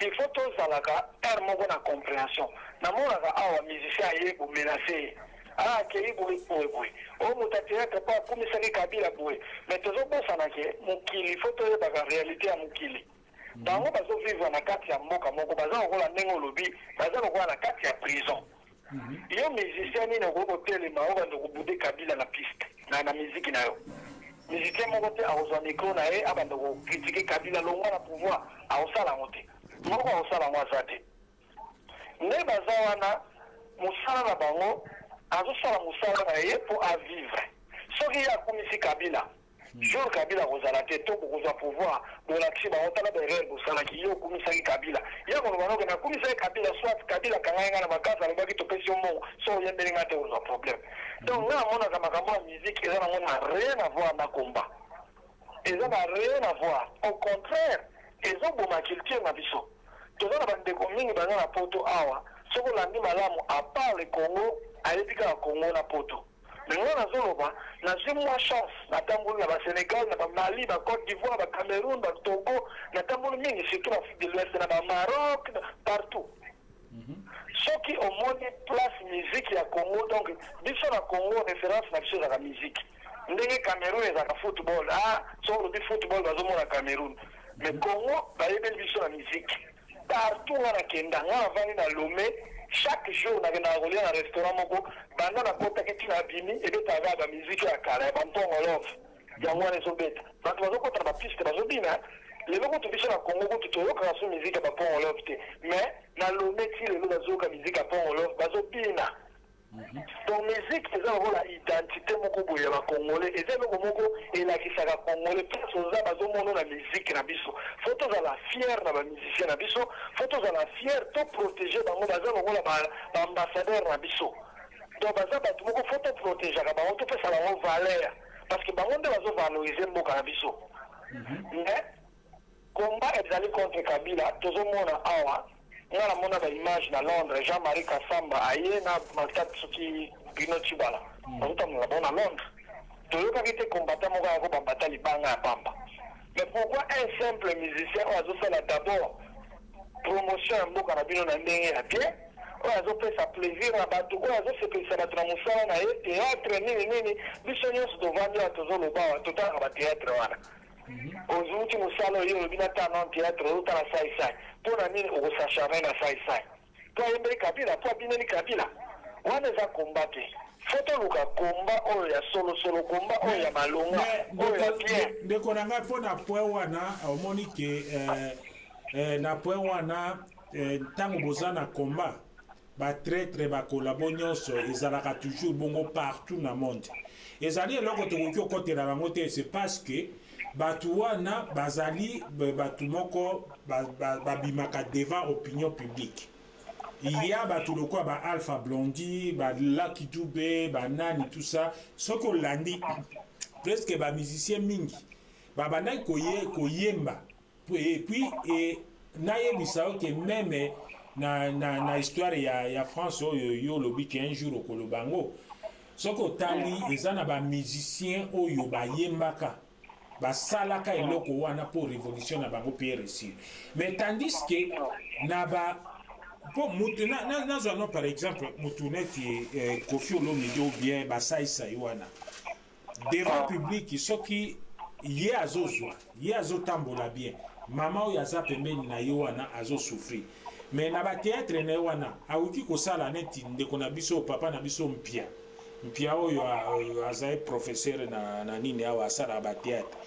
Il faut tous alaka moko na compréhension. Na mona ka awa musicien aye ko menacer. Ah kei boui. O mutatia ka pa kumisaki kabila boui. Mais tozo bosana ke mukili faut to ba réalité ya mukili. Bango bazo vivre na kati ya mboka moko baza ko la ndengo lobi, baza ko na kati ya prison. Yo musicien ni noko kotelema oba ndoko bude kabila na piste na musique na yo. Musicien moko te akozwa micro na ye abanda ko critiquer kabila longwa na pouvoir aosala ngote. Moko aosala ngwa te. Ne baza wana musala na bango azosala musala na ye pour à vivre. Soki ya komisi kabila jour kabila kozala te to kozwa pouvoir de l'action ba otala ba erreur bosala ki yo komisaki kabila ya ko bano ke na komisaki kabila soit kabila kanga na bakasa le baki to question mo so yembele ngate ozo problème donc na mona kama kama musique eza na mona rien à voir na combat eza na rien à voir au contraire eza boma culture na biso toza na bande ko mingi bana na poto awa soko landi malamu à part le Congo alibika Congo na poto. Mais on a zoloba, na zimwa chance, na tambulu na Sénégal, na Mali, na Côte d'Ivoire, na Cameroun, na Togo, na tambulu mingi, surtout l'Afrique de l'Ouest, na Maroc, partout. Ce qui au moins place musique ya Congo, donc, biso na Congo, référence na biso la musique. Ndenge Cameroun est à football, sur le football, bazomo na Cameroun. Mais Congo, ba yebel biso la musique. Partout on a kenda, on a vani na Lomé. Chaque jour, on a un restaurant, on a porté un bini et on a la musique à carré, on a un love. Il y a un réseau bête. Donc, on a une piste, on a une piste. Les gens qui sont au Congo, qui ont une musique à pont en love. Mais, dans le métier, les gens qui ont une musique à pont en love, ils ont une donc, musique, c'est un rôle à identité, mon congolais, et c'est le moment et la qui sera congolais, plus aux hommes, la musique, la biso. Faut tous à la fière, la musicien, la biso. Faut tous à la fière, tout protéger, dans mon bazar, le rôle l'ambassadeur, la biso. Donc, bazar, tout le monde, faut tout protéger, on peut faire la valeur. Parce que, on doit valoriser mon canabiso. Mais, combat est allé contre Kabila, tout le monde a awa. On a mon image dans Londres, Jean-Marie Kassamba, aïe, na Malkatsuki, Bruno Chibala. On est à Londres. Tout le monde était combattant, on va combattre les bangs à Pamba. Mais pourquoi un simple musicien, on a fait d'abord promotion à Mboka na bino na ndenge à pied, on a fait sa plaisir à Batou, on a fait sa tramusa na théâtre, nini, biso se devant à toujours le bas, tout à théâtre. Aux últimos salos, eu vi na théâtre, eu estava sai. Pour la mine, on s'acharne à sai. Pour aimer Kabila, pour abîmer Kabila. On les a combattu. Faut que le combat, on y a solo combat, on y a malonga, on y a bien. De konanga pour na poewana, au monique, na poewana, tango bozana combat, ba traître, ba collabonyos, ezalaka toujours bongo partout na monde. Ezali eloko tokoki kote na bango te, c'est parce que batu wana bazali batu moko babimaka devant opinion publique. Il y a batu lokwa ba Alpha Blondy, ba Lucky Dube, ba Nani, tout ça. Ce qu'on l'a dit, presque ba musicien mingi. Ba banai koyemba. Et puis, naye bisao que même na histoire ya France yo lobi ki un jour au Kolobango. Ce qu'on tali, ezana ba musicien oyo ba yembaka. Basalaka eloko wana pour révolution na bango PRC. Mais tandis que naba pour mutuna na par exemple mutuneti Kofi Olomide ou bien basaisa wana devant public soki ye azozwa ye azotambola bien mama oyo aza pembeni na ye wana azo souffrir mais na ba théâtre ne wana auki ko sala neti ndeko na biso papa na biso mpia oyo azai professeur na nini awa sala ba théâtre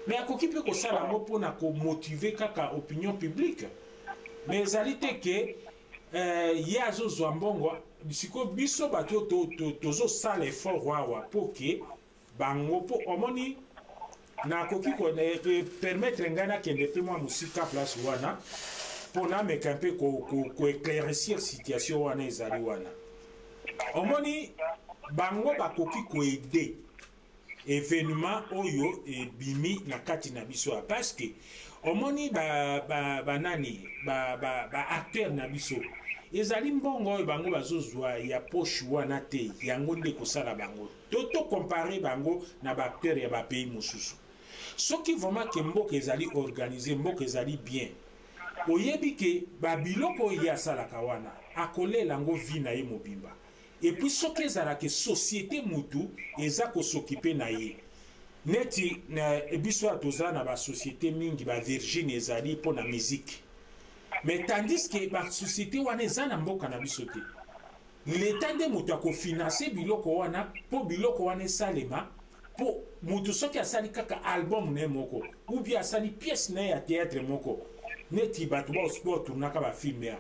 mais akoki pe ko sala ngo pona ko motiver kaka opinion publique mais ezali te ke ye azozwa mbongo siko biso bato tozosala effort wawa po ke bango po omoni nakoki permettre ngai nakende mpe mwa mosika place wana mpona meka mpe koéclaircir situation wana ezali wana omoni bango bakoki koede événement oyo ebimi na kati na biso ya parce que omoni banani baacteur na biso ezali mbongo oyo bango bazozwa ya poche wana te yango nde kosala bango tokompare bango na baacteur ya bapays mosusu soki vraiment ke mboka ezali organise mboka ezali bien oyebi ke babiloko oyo ye asalaka wana akolela yango vi na ye mobimba epuis soki ezalaka société mutu eza kosokipe na ye neti biso ya toza na basociété mingi bavirgine ezali mpo na musique mais tandis ke basociété wana eza na mboka na biso te leta nde moto akofinanse biloko wana mpo biloko wana esalema mpo moto soki asali kaka album na ye moko ou bien asali pièce na ye ya théâtre moko neti bato baoturnaka bafilme ya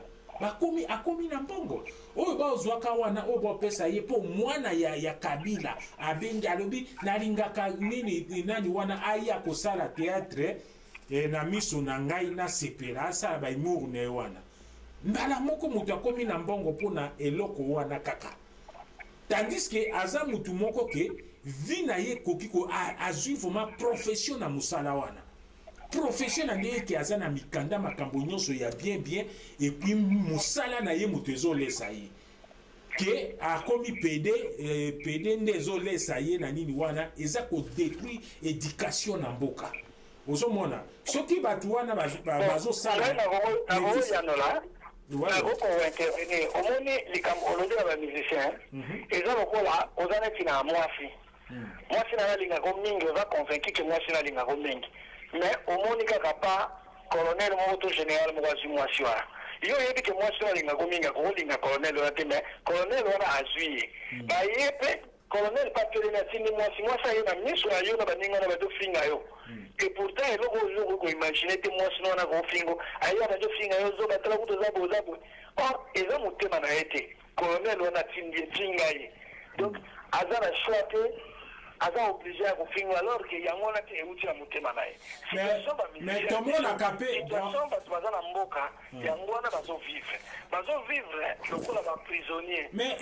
akomi na mbongo oyo baozwaka wana oyo baopesa ye mpo mwana ya kabila abengi alobi nalingaka nini nani wana aya kosala théâtre na miso na ngai nasepela asala baimour na ye wana mbala moko moto akomi na mbongo mpona eloko wana kaka tandis ke aza motu moko ke vi na ye koki azwi vraiment profession na mosala wana profession na ndenge ke aza na mikanda makambo nyonso ya bien epuis mosala na ye moto ezolesa ye ke akomi pede nde ezolesa ye na nini wana eza kodétruire éducation na mboka ozomona soki bato wana bazosala intervenir omoni likambo olobi na bamusicien eza lokola oza neti na mwasi mwasi na nalingako mingi oza convaincu ke mwasi nalingako mingi mais omoni kaka pa colonel moko to général moko azwi mwasi wana yo oyebi ke mwasi nalingako mingi akokolinga colonel wana te mais colonel wana azwi ye baye mpe colonel papeleni atindi mwasi aye na miso na yo na baninga na bazofinga yo et pourtant eloko oyo koimagine te mwasi wana kofingo aye bazofinga yo zo batala kuta oza boye or eza motema na ye te colonel wana atinga ye donc aza na choix te aza obligé ya kofinga alors ke yango wana te euti na motema na ye mais tomonaka mpe situation bato baza na mboka yango wana bazovivre lokola baprisonnier mais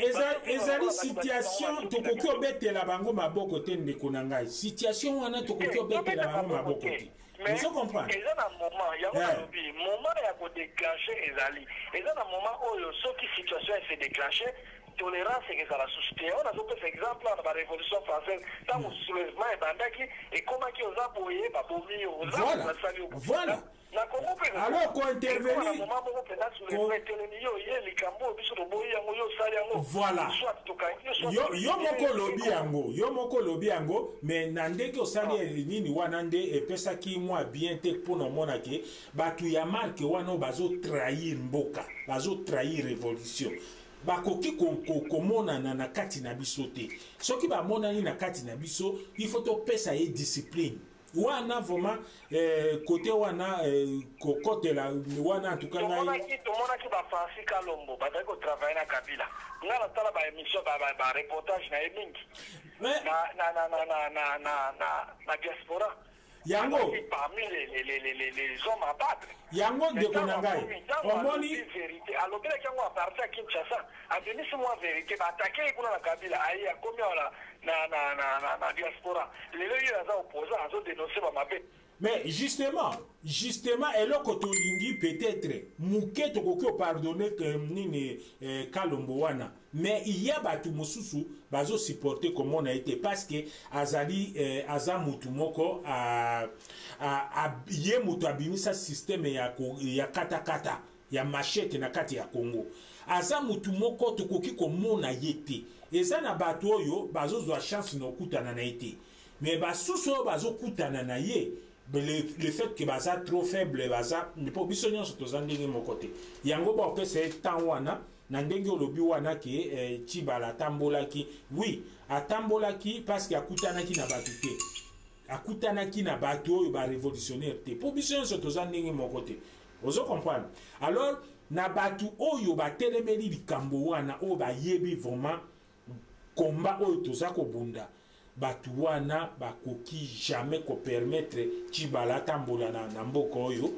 ezali situation tokoki obetela bango maboko te ndeko na ngai situation wana tokoki obetela bango maboko te ozo comprendre eza na moment yango nalobi moment ya kodéclenche ezali eza na moment oyo soki situation ese déclenche tolérance ezala susite on azopesa exemple na barévolution française ntango soulèvement ebandaki ekomaki oza boye babomi yo ozasali voilà alors kointervenir voilà yo moko olobi yango mais na ndenge osali nini wana nde epesaki mwa bien te mpona omona ke bato ya marke wana oyo bazotrahir mboka bazotrahir révolution bakoki komonana na kati na biso te soki bamonani na kati na biso il faut topesa ye discipline wana vraiment côté wana kokotela wana en tout cas tomonaki bafrancis kalombo bazali kotravaille na kabila nga natala baémission bareportage na ye mingi na diaspora yango parmi les hommes à battre yango ndeko na ngai omoni vérité alobelaki yango aparti ya kinshasa abenisi mwa vérité baatake kuna na kabila aye akomi wana na diaspora lelo ye aza opposant azodenonse bamabe mais justement eloko tolingi peut-être moke tokoki opardonne nini kalombo wana mais iya bato mosusu bazosupporte komona ete parce que azali aza mutu moko ye mutu abimisa systeme ya katakata ya machete na kati ya Congo aza mutu moko tokoki komona ye te eza na bato oyo bazozwa chance na okutana na ye te mais basusu oyo bazokutana na ye le fait que baza trop faible baza ne pas biso nyonso tozandenge mon côté yango ba que c'est temps wana na ndenge olobi wana ke Tshibala atambolaki oui atambolaki parce que akutanaki na batu te akutanaki na batu oyo ba révolutionnaire te po biso nyonso tozandenge mon côté ozo comprendre alors na batu oyo ba telemeli likambo wana oyo ba yebi vraiment combat oyo toza ko bunda batu wana bakoki jamais ko permettre Tshibala atambola na mboka oyo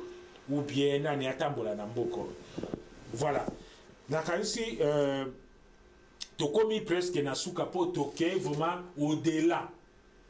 ou bien nani atambola na mboka oyo voilà nakanisi tokomi presque na suka po toke vraiment au-delà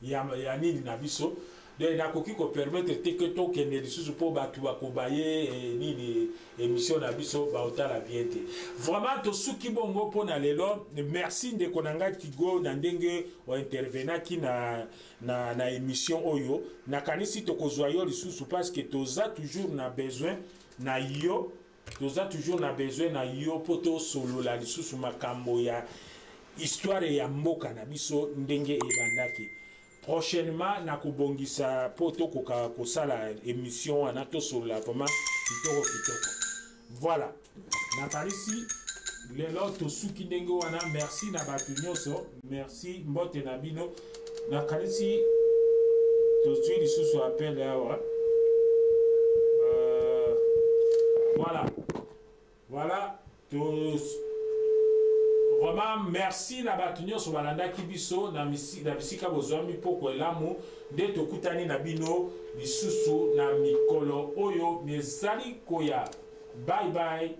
ya nini na biso de nakoki ko permettre te que tokende lisusu po batu bakobaye nini émission na biso baotala bien te vraiment tosuki bongo mpona lelo merci ndeko na ngai Kigo na ndenge ointervenaki na émission oyo nakanisi tokozwa yo lisusu parce que toza toujours na besoin na yo toza toujours na besoin na yo po tosolola lisusu makambo ya histoire ya mboka na biso ndenge ebandaki prochainement na kubongisa poto koka kosala émission wana tosolola vraiment kitoko voilà nakalisi lelo tosuki ndenge wana merci na batu nyonso merci mbote na bino nakalisi tozwi lisusu appel awa voilà vraiment merci na batu nyonso balandaki biso na bisika bozwami poko elamu nde tokutani na bino lisusu na mikolo oyo mezali koya bye bye.